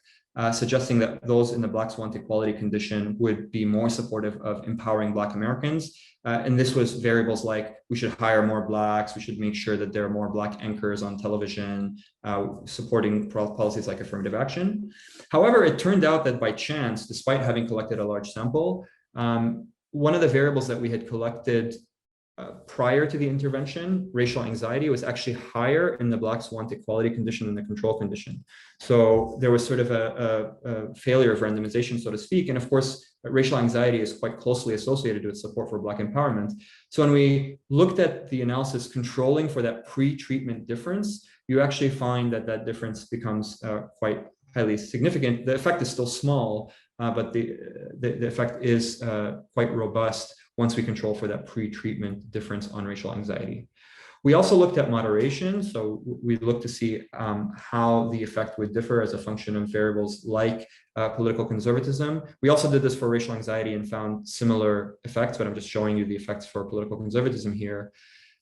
suggesting that those in the Blacks want equality condition would be more supportive of empowering Black Americans. And this was variables like we should hire more Blacks, we should make sure that there are more Black anchors on television, supporting policies like affirmative action. However, it turned out that by chance, despite having collected a large sample, one of the variables that we had collected prior to the intervention, racial anxiety, was actually higher in the Blacks want equality condition than the control condition. So there was sort of a failure of randomization, so to speak. And of course, racial anxiety is quite closely associated with support for Black empowerment. So when we looked at the analysis controlling for that pre-treatment difference, you actually find that that difference becomes quite highly significant. The effect is still small, but the effect is quite robust once we control for that pre-treatment difference on racial anxiety. We also looked at moderation. So we looked to see how the effect would differ as a function of variables like political conservatism. We also did this for racial anxiety and found similar effects, but I'm just showing you the effects for political conservatism here.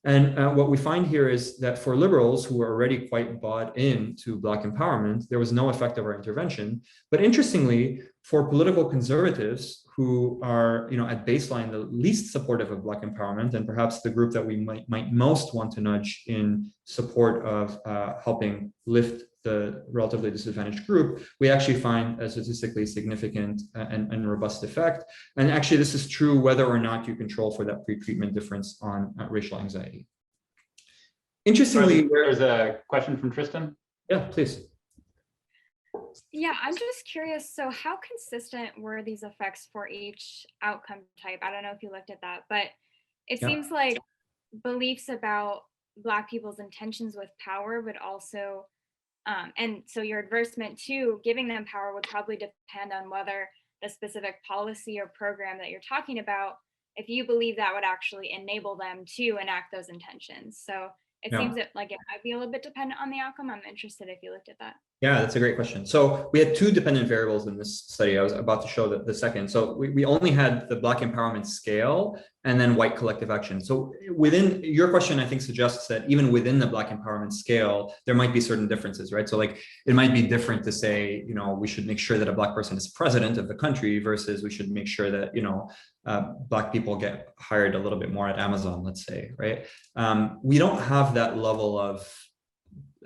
And what we find here is that for liberals who were already quite bought into Black empowerment, there was no effect of our intervention. But interestingly, for political conservatives who are, at baseline, the least supportive of Black empowerment, and perhaps the group that we might most want to nudge in support of helping lift the relatively disadvantaged group, we actually find a statistically significant and robust effect. And actually, this is true whether or not you control for that pre-treatment difference on racial anxiety. Interestingly, there's a question from Tristan. Yeah, please. Yeah, I'm just curious. So how consistent were these effects for each outcome type? I don't know if you looked at that, but it seems like beliefs about Black people's intentions with power would also, and so your adversement to giving them power would probably depend on whether the specific policy or program that you're talking about, if you believe that would actually enable them to enact those intentions. So it seems that like it might be a little bit dependent on the outcome. I'm interested if you looked at that. Yeah, that's a great question. So we had two dependent variables in this study. I was about to show the second. So we only had the Black empowerment scale and then white collective action. So within your question, I think suggests that even within the Black empowerment scale, there might be certain differences, right? So like it might be different to say, you know, we should make sure that a Black person is president of the country versus we should make sure that, you know, Black people get hired a little bit more at Amazon, let's say, right? We don't have that level of,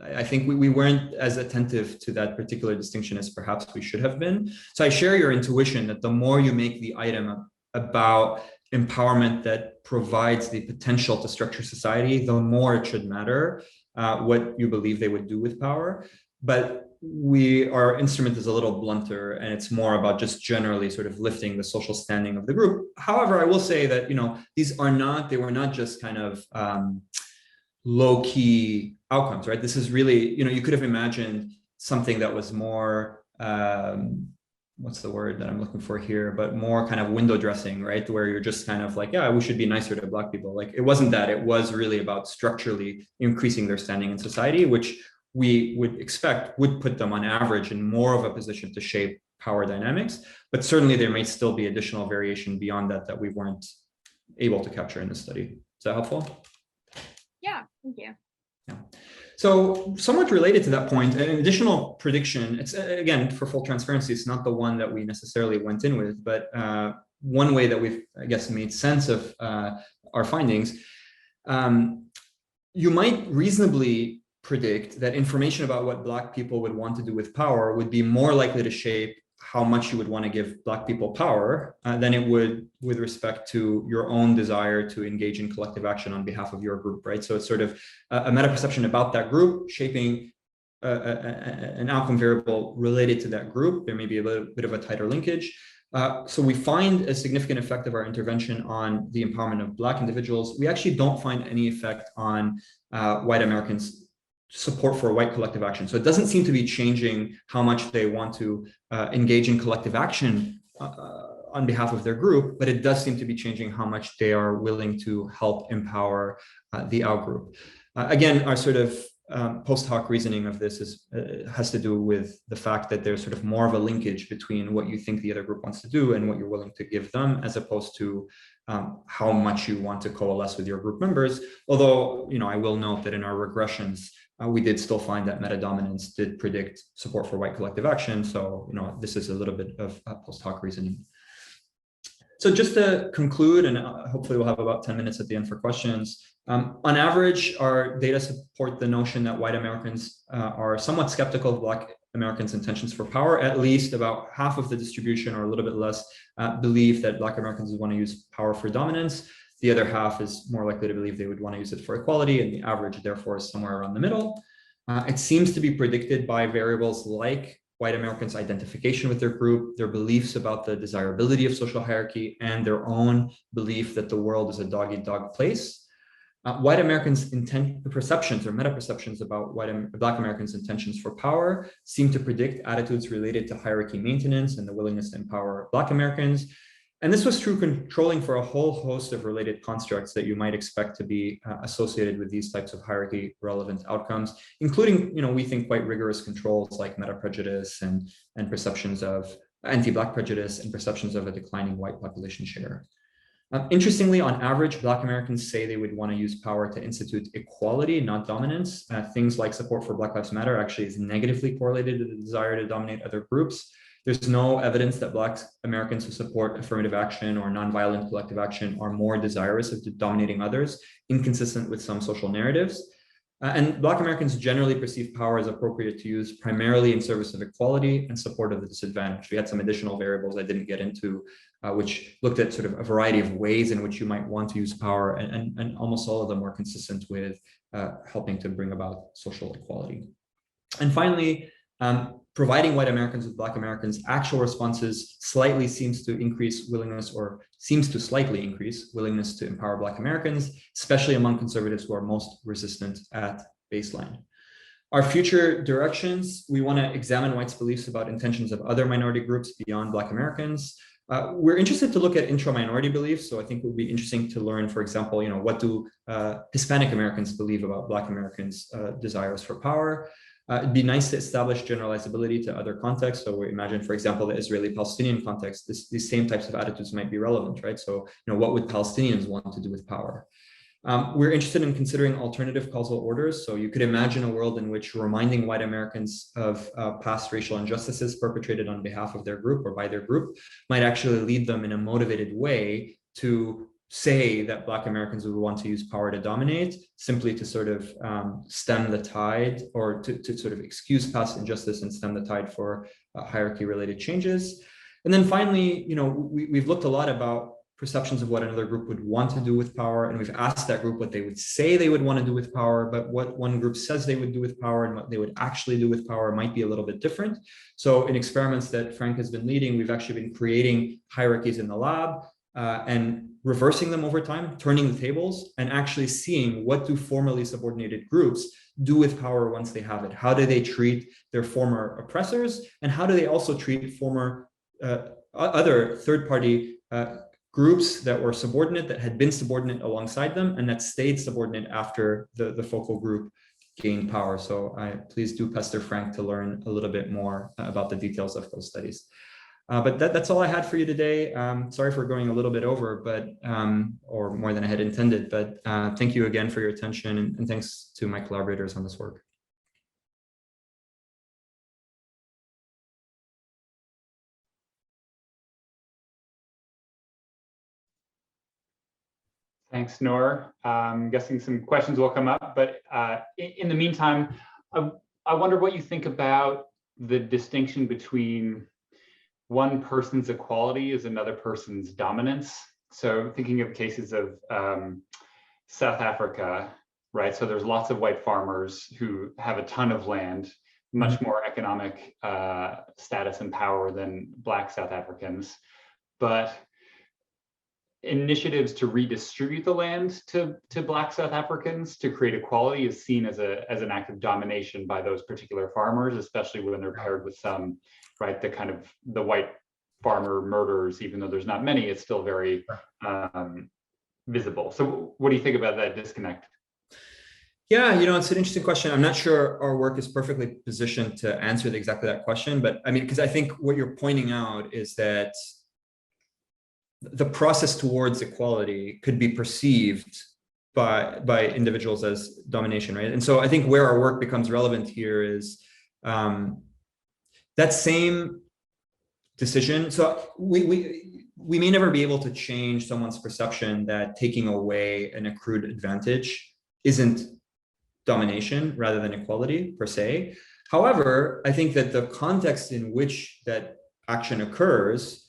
I think we weren't as attentive to that particular distinction as perhaps we should have been. So I share your intuition that the more you make the item about empowerment that provides the potential to structure society, the more it should matter what you believe they would do with power. But our instrument is a little blunter, and it's more about just generally sort of lifting the social standing of the group. However, I will say that, you know, they were not just kind of low-key outcomes, right? This is really, you know, you could have imagined something that was more, what's the word that I'm looking for here, but more kind of window dressing, right? Where you're just kind of like, yeah, we should be nicer to Black people. Like it wasn't that, it was really about structurally increasing their standing in society, which we would expect would put them on average in more of a position to shape power dynamics. But certainly there may still be additional variation beyond that we weren't able to capture in this study. Is that helpful? Yeah, thank you. Yeah. So somewhat related to that point, an additional prediction, it's again, for full transparency, it's not the one that we necessarily went in with, but one way that we've, I guess, made sense of our findings, you might reasonably predict that information about what Black people would want to do with power would be more likely to shape how much you would want to give Black people power than it would with respect to your own desire to engage in collective action on behalf of your group, right? So it's sort of a meta perception about that group shaping an outcome variable related to that group. There may be a little bit of a tighter linkage. So we find a significant effect of our intervention on the empowerment of Black individuals. We actually don't find any effect on white Americans' support for white collective action. So it doesn't seem to be changing how much they want to engage in collective action on behalf of their group, but it does seem to be changing how much they are willing to help empower the outgroup. Again, our sort of post hoc reasoning of this has to do with the fact that there's sort of more of a linkage between what you think the other group wants to do and what you're willing to give them, as opposed to how much you want to coalesce with your group members. Although, you know, I will note that in our regressions, we did still find that meta-dominance did predict support for white collective action. So, you know, this is a little bit of post hoc reasoning. So just to conclude, and hopefully we'll have about 10 minutes at the end for questions. On average, our data support the notion that white Americans are somewhat skeptical of Black Americans' intentions for power. At least about half of the distribution, or a little bit less, believe that Black Americans want to use power for dominance. The other half is more likely to believe they would want to use it for equality, and the average, therefore, is somewhere around the middle. It seems to be predicted by variables like white Americans' identification with their group, their beliefs about the desirability of social hierarchy, and their own belief that the world is a dog-eat-dog place. White Americans' perceptions or meta-perceptions about Black Americans' intentions for power seem to predict attitudes related to hierarchy maintenance and the willingness to empower Black Americans. And this was true controlling for a whole host of related constructs that you might expect to be associated with these types of hierarchy relevant outcomes, including, you know, we think quite rigorous controls like meta-prejudice and perceptions of anti-Black prejudice and perceptions of a declining white population share. Interestingly, on average, Black Americans say they would want to use power to institute equality, not dominance. Things like support for Black Lives Matter actually is negatively correlated to the desire to dominate other groups. There's no evidence that Black Americans who support affirmative action or nonviolent collective action are more desirous of dominating others, inconsistent with some social narratives. And Black Americans generally perceive power as appropriate to use primarily in service of equality and support of the disadvantaged. We had some additional variables I didn't get into, which looked at sort of a variety of ways in which you might want to use power, and almost all of them were consistent with helping to bring about social equality. And finally, providing white Americans with Black Americans actual responses slightly seems to slightly increase willingness to empower Black Americans, especially among conservatives who are most resistant at baseline. Our future directions, we want to examine whites' beliefs about intentions of other minority groups beyond Black Americans. We're interested to look at intra-minority beliefs. So I think it would be interesting to learn, for example, what do Hispanic Americans believe about Black Americans' desires for power? It'd be nice to establish generalizability to other contexts. So we imagine, for example, the Israeli-Palestinian context, these same types of attitudes might be relevant, right? So, what would Palestinians want to do with power? We're interested in considering alternative causal orders. So you could imagine a world in which reminding white Americans of past racial injustices perpetrated on behalf of their group or by their group might actually lead them in a motivated way to say that Black Americans would want to use power to dominate, simply to sort of stem the tide, or to sort of excuse past injustice and stem the tide for hierarchy-related changes. And then finally, we've looked a lot about perceptions of what another group would want to do with power. And we've asked that group what they would say they would want to do with power, but what one group says they would do with power and what they would actually do with power might be a little bit different. So in experiments that Frank has been leading, we've actually been creating hierarchies in the lab and reversing them over time, turning the tables and actually seeing what do formerly subordinated groups do with power once they have it. How do they treat their former oppressors? And how do they also treat former other third-party groups that were subordinate, that had been subordinate alongside them, and that stayed subordinate after the focal group gained power. So please do pester Frank to learn a little bit more about the details of those studies. But that's all I had for you today. Sorry for going a little bit over, but or more than I had intended, but thank you again for your attention, and thanks to my collaborators on this work. Thanks, Nour. I'm guessing some questions will come up, but in the meantime, I wonder what you think about the distinction between one person's equality is another person's dominance. So thinking of cases of South Africa, right? So there's lots of white farmers who have a ton of land, much more economic status and power than Black South Africans, but initiatives to redistribute the land to Black South Africans to create equality is seen as an act of domination by those particular farmers, especially when they're paired with some, right, the white farmer murders, even though there's not many, it's still very visible. So what do you think about that disconnect? Yeah, it's an interesting question. I'm not sure our work is perfectly positioned to answer exactly that question, but I mean, because I think what you're pointing out is that the process towards equality could be perceived by individuals as domination, right? And so I think where our work becomes relevant here is that same decision. So we may never be able to change someone's perception that taking away an accrued advantage isn't domination rather than equality per se. However, I think that the context in which that action occurs,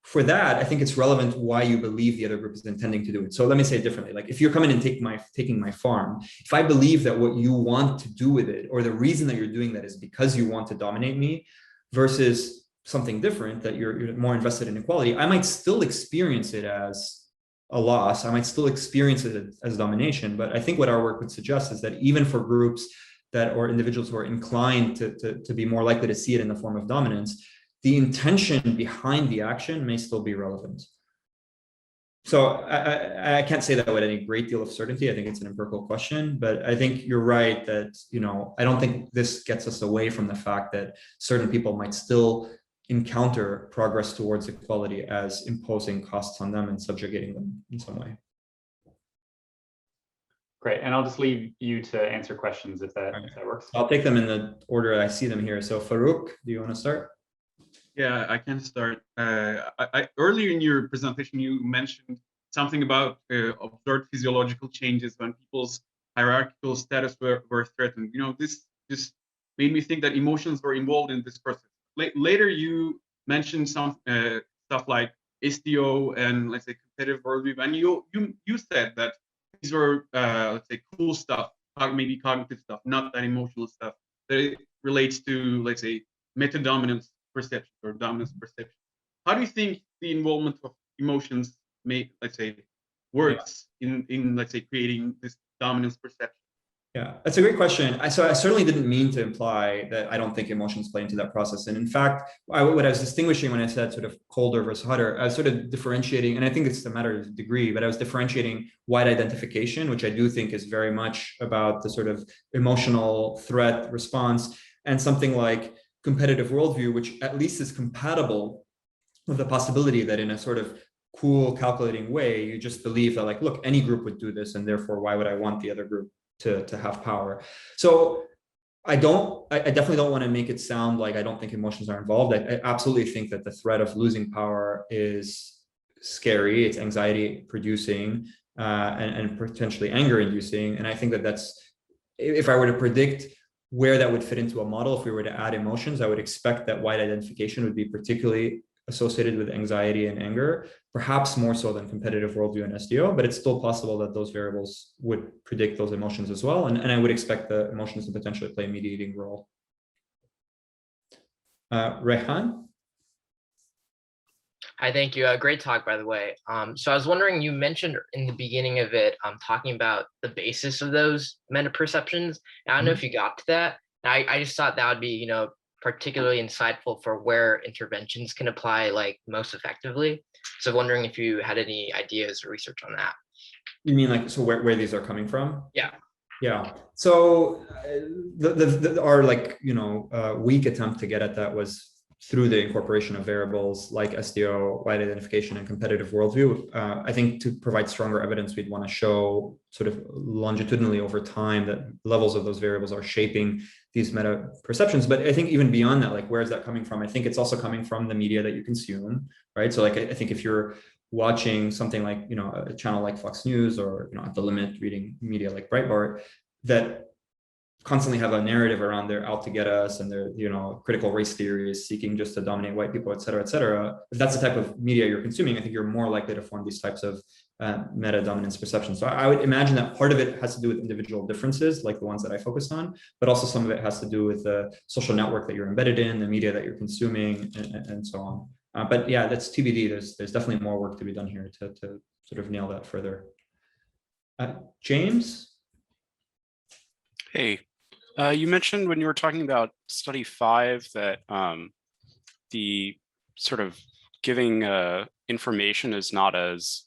for that, I think it's relevant why you believe the other group is intending to do it. So let me say it differently. Like if you're coming and taking my farm, if I believe that what you want to do with it, or the reason that you're doing that is because you want to dominate me, versus something different, that you're more invested in equality, I might still experience it as a loss. I might still experience it as domination. But I think what our work would suggest is that even for groups or individuals who are inclined to be more likely to see it in the form of dominance, the intention behind the action may still be relevant. So I can't say that with any great deal of certainty. I think it's an empirical question, but I think you're right that, I don't think this gets us away from the fact that certain people might still encounter progress towards equality as imposing costs on them and subjugating them in some way. Great, and I'll just leave you to answer questions if that works. I'll take them in the order I see them here. So Farouk, do you want to start? Yeah, I can start. Earlier in your presentation, you mentioned something about observed physiological changes when people's hierarchical status were threatened. This just made me think that emotions were involved in this process. Later, you mentioned some stuff like STO and, let's say, competitive worldview, and you said that these were, let's say, cool stuff, maybe cognitive stuff, not that emotional stuff, that it relates to, let's say, meta-dominance perception or dominance perception. How do you think the involvement of emotions works in let's say creating this dominance perception? Yeah, that's a great question. So I certainly didn't mean to imply that I don't think emotions play into that process. And in fact, what I was distinguishing when I said sort of colder versus hotter, I was sort of differentiating, and I think it's a matter of degree, but I was differentiating white identification, which I do think is very much about the sort of emotional threat response, and something like competitive worldview, which at least is compatible with the possibility that in a sort of cool, calculating way, you just believe that, like, look, any group would do this, and therefore, why would I want the other group to have power? So I definitely don't want to make it sound like I don't think emotions are involved. I absolutely think that the threat of losing power is scary. It's anxiety producing and potentially anger inducing. And I think that that's, if I were to predict where that would fit into a model, if we were to add emotions, I would expect that white identification would be particularly associated with anxiety and anger, perhaps more so than competitive worldview and SDO, but it's still possible that those variables would predict those emotions as well. And I would expect the emotions to potentially play a mediating role. Rehan? Hi, thank you. Great talk, by the way. So I was wondering, you mentioned in the beginning of it, talking about the basis of those meta perceptions. I don't know if you got to that. I just thought that would be, particularly insightful for where interventions can apply like most effectively. So wondering if you had any ideas or research on that. You mean like, so where these are coming from? Yeah. Yeah. So our weak attempt to get at that was through the incorporation of variables like SDO, white identification, and competitive worldview. I think to provide stronger evidence, we'd want to show sort of longitudinally over time that levels of those variables are shaping these meta perceptions. But I think even beyond that, like, where is that coming from? I think it's also coming from the media that you consume, right? So like, I think if you're watching something like, a channel like Fox News, or, at the limit, reading media like Breitbart, that constantly have a narrative around they're out to get us, and they're, critical race theories seeking just to dominate white people, et cetera, et cetera. If that's the type of media you're consuming, I think you're more likely to form these types of meta dominance perceptions. So I would imagine that part of it has to do with individual differences, like the ones that I focused on, but also some of it has to do with the social network that you're embedded in, the media that you're consuming, and so on. But yeah, that's TBD. There's definitely more work to be done here to sort of nail that further. James? Hey, you mentioned when you were talking about study 5 that the sort of giving information is not as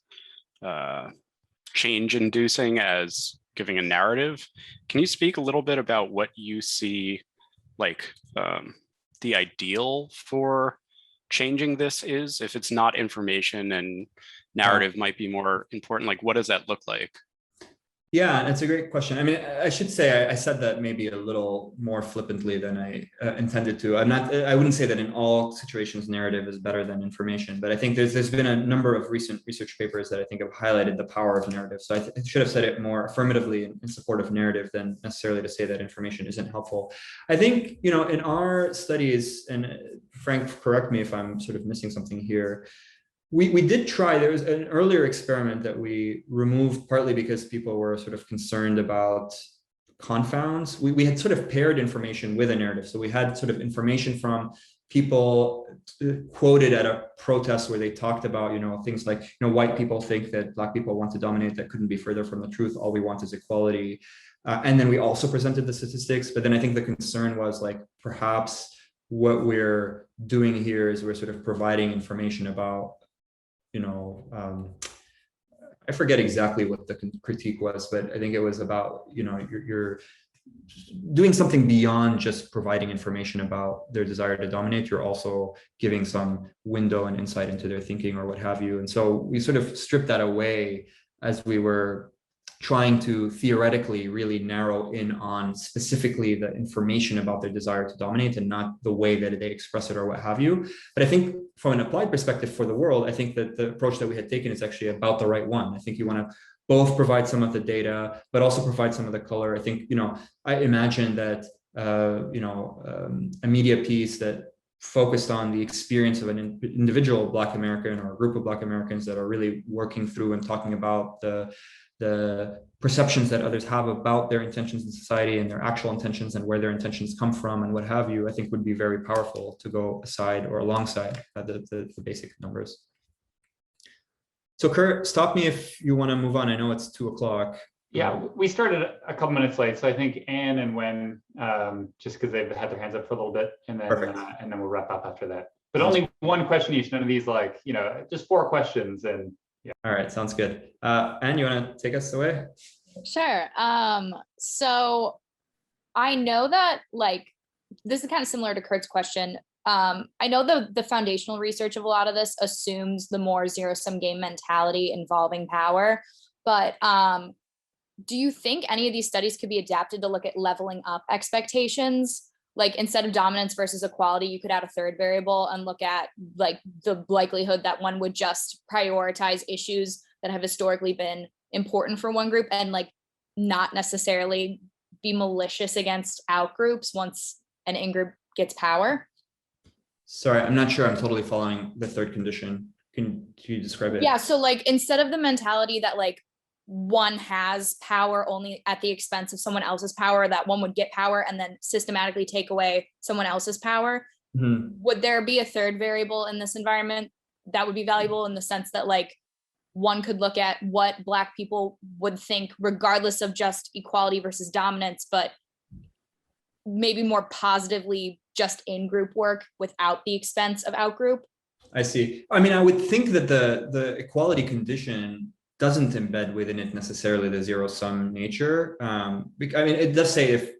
change inducing as giving a narrative. Can you speak a little bit about what you see like the ideal for changing this is? If it's not information and narrative might be more important, like what does that look like? Yeah, that's a great question. I mean, I should say I said that maybe a little more flippantly than I intended to. I wouldn't say that in all situations narrative is better than information, but I think there's been a number of recent research papers that I think have highlighted the power of narrative. So I should have said it more affirmatively in support of narrative than necessarily to say that information isn't helpful. I think, in our studies, and Frank, correct me if I'm sort of missing something here, we did try, there was an earlier experiment that we removed partly because people were sort of concerned about confounds. We had sort of paired information with a narrative. So we had sort of information from people quoted at a protest where they talked about, things like, white people think that Black people want to dominate. That couldn't be further from the truth. All we want is equality. And then we also presented the statistics. But then I think the concern was like, perhaps what we're doing here is we're sort of providing information about, I forget exactly what the critique was, but I think it was about, you're doing something beyond just providing information about their desire to dominate. You're also giving some window and insight into their thinking or what have you. And so we sort of stripped that away as we were trying to theoretically really narrow in on specifically the information about their desire to dominate and not the way that they express it or what have you. But I think from an applied perspective for the world, I think that the approach that we had taken is actually about the right one. I think you want to both provide some of the data, but also provide some of the color. I think, I imagine that, a media piece that focused on the experience of an individual Black American or a group of Black Americans that are really working through and talking about the perceptions that others have about their intentions in society and their actual intentions and where their intentions come from and what have you, I think would be very powerful to go aside or alongside the basic numbers. So Kurt, stop me if you want to move on. I know it's 2:00. Yeah, we started a couple minutes late, so I think Anne and Wen, just because they've had their hands up for a little bit, and then we'll wrap up after that. But only one question each. None of these, like, just 4 questions, and yeah. All right, sounds good. Anne, you want to take us away? Sure. So I know that, like, this is kind of similar to Kurt's question. I know the foundational research of a lot of this assumes the more zero-sum game mentality involving power, but do you think any of these studies could be adapted to look at leveling up expectations? Like, instead of dominance versus equality, you could add a third variable and look at, like, the likelihood that one would just prioritize issues that have historically been important for one group and, like, not necessarily be malicious against out groups once an in-group gets power. Sorry, I'm not sure I'm totally following the third condition. Can you describe it? Yeah, so, like, instead of the mentality that, like, one has power only at the expense of someone else's power, that one would get power and then systematically take away someone else's power. Mm-hmm. Would there be a third variable in this environment that would be valuable, in the sense that, like, one could look at what Black people would think regardless of just equality versus dominance, but maybe more positively just in-group work without the expense of out-group? I see. I mean, I would think that the equality condition doesn't embed within it necessarily the zero-sum nature. I mean, it does say if,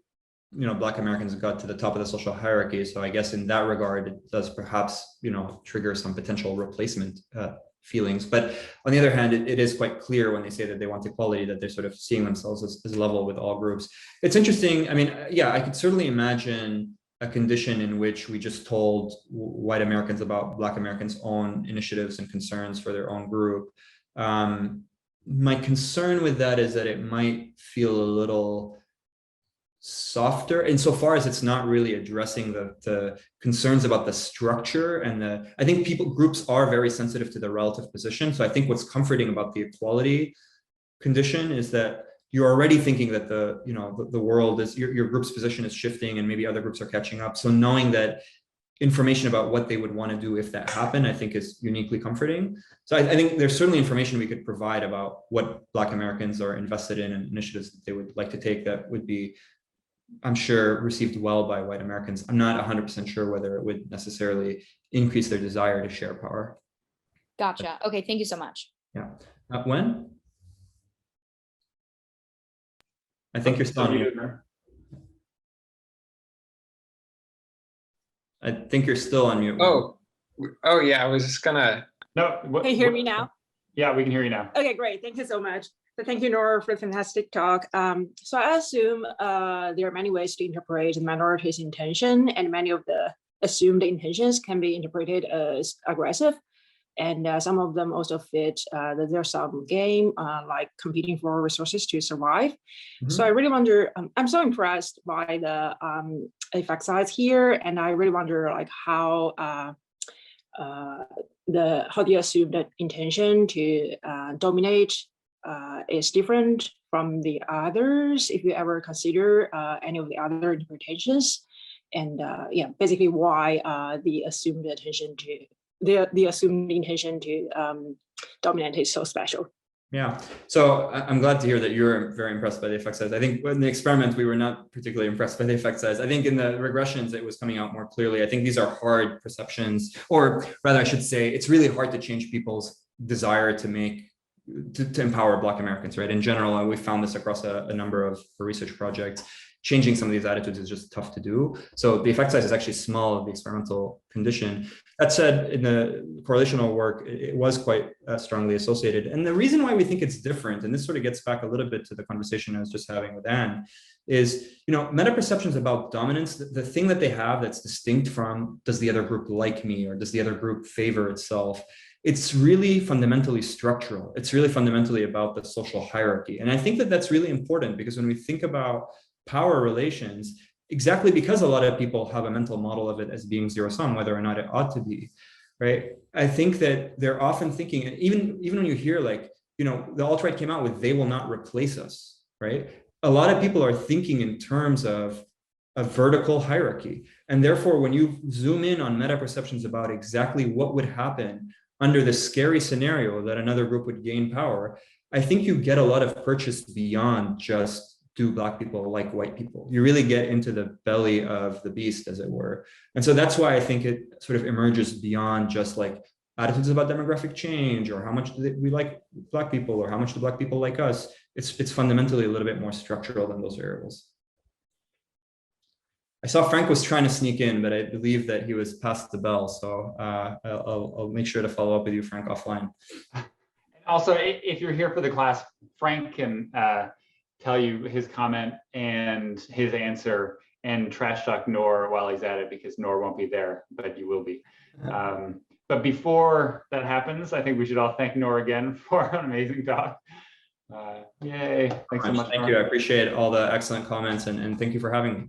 Black Americans got to the top of the social hierarchy. So I guess in that regard, it does perhaps, trigger some potential replacement feelings. But on the other hand, it is quite clear when they say that they want equality, that they're sort of seeing themselves as level with all groups. It's interesting. I mean, yeah, I could certainly imagine a condition in which we just told white Americans about Black Americans' own initiatives and concerns for their own group. My concern with that is that it might feel a little softer insofar as it's not really addressing the concerns about the structure and I think groups are very sensitive to the relative position. So I think what's comforting about the equality condition is that you're already thinking that the world is, your group's position is shifting and maybe other groups are catching up. So knowing that information about what they would want to do if that happened, I think is uniquely comforting. So I think there's certainly information we could provide about what Black Americans are invested in and initiatives that they would like to take that would be, I'm sure, received well by white Americans. I'm not 100% sure whether it would necessarily increase their desire to share power. Gotcha. Okay, thank you so much. Yeah. When? I think you're still on mute. I think you're still on mute. Oh yeah, I was just gonna. No. Can you hear me now? Yeah, we can hear you now. Okay, great. Thank you so much. So thank you, Nour, for the fantastic talk. So I assume there are many ways to interpret minorities' intention, and many of the assumed intentions can be interpreted as aggressive. And some of them also fit the zero-sum game, like competing for resources to survive. Mm-hmm. So I really wonder, I'm so impressed by the effect size here, and I really wonder, like, how the assumed intention to dominate is different from the others, if you ever consider any of the other interpretations, and yeah, basically why the assumed intention to dominate is so special. Yeah, so I'm glad to hear that you're very impressed by the effect size. I think in the experiment, we were not particularly impressed by the effect size. I think in the regressions, it was coming out more clearly. I think these are hard perceptions, or rather, I should say, it's really hard to change people's desire to empower Black Americans, right? In general, we found this across a number of research projects. Changing some of these attitudes is just tough to do. So the effect size is actually small of the experimental condition. That said, in the correlational work, it was quite strongly associated. And the reason why we think it's different, and this sort of gets back a little bit to the conversation I was just having with Anne, is, meta perceptions about dominance, the thing that they have that's distinct from, does the other group like me, or does the other group favor itself? It's really fundamentally structural. It's really fundamentally about the social hierarchy. And I think that that's really important, because when we think about power relations, exactly because a lot of people have a mental model of it as being zero-sum, whether or not it ought to be, right? I think that they're often thinking, even when you hear, like, the alt-right came out with, they will not replace us, right? A lot of people are thinking in terms of a vertical hierarchy. And therefore, when you zoom in on meta perceptions about exactly what would happen under the scary scenario that another group would gain power, I think you get a lot of purchase beyond just do Black people like white people. You really get into the belly of the beast, as it were. And so that's why I think it sort of emerges beyond just like attitudes about demographic change, or how much do we like Black people, or how much do Black people like us. It's fundamentally a little bit more structural than those variables. I saw Frank was trying to sneak in, but I believe that he was past the bell. So I'll make sure to follow up with you, Frank, offline. Also, if you're here for the class, Frank can tell you his comment and his answer, and trash talk Nour while he's at it, because Nour won't be there, but you will be. But before that happens, I think we should all thank Nour again for an amazing talk. Yay. Thanks so much. Thank you. I appreciate all the excellent comments, and thank you for having me.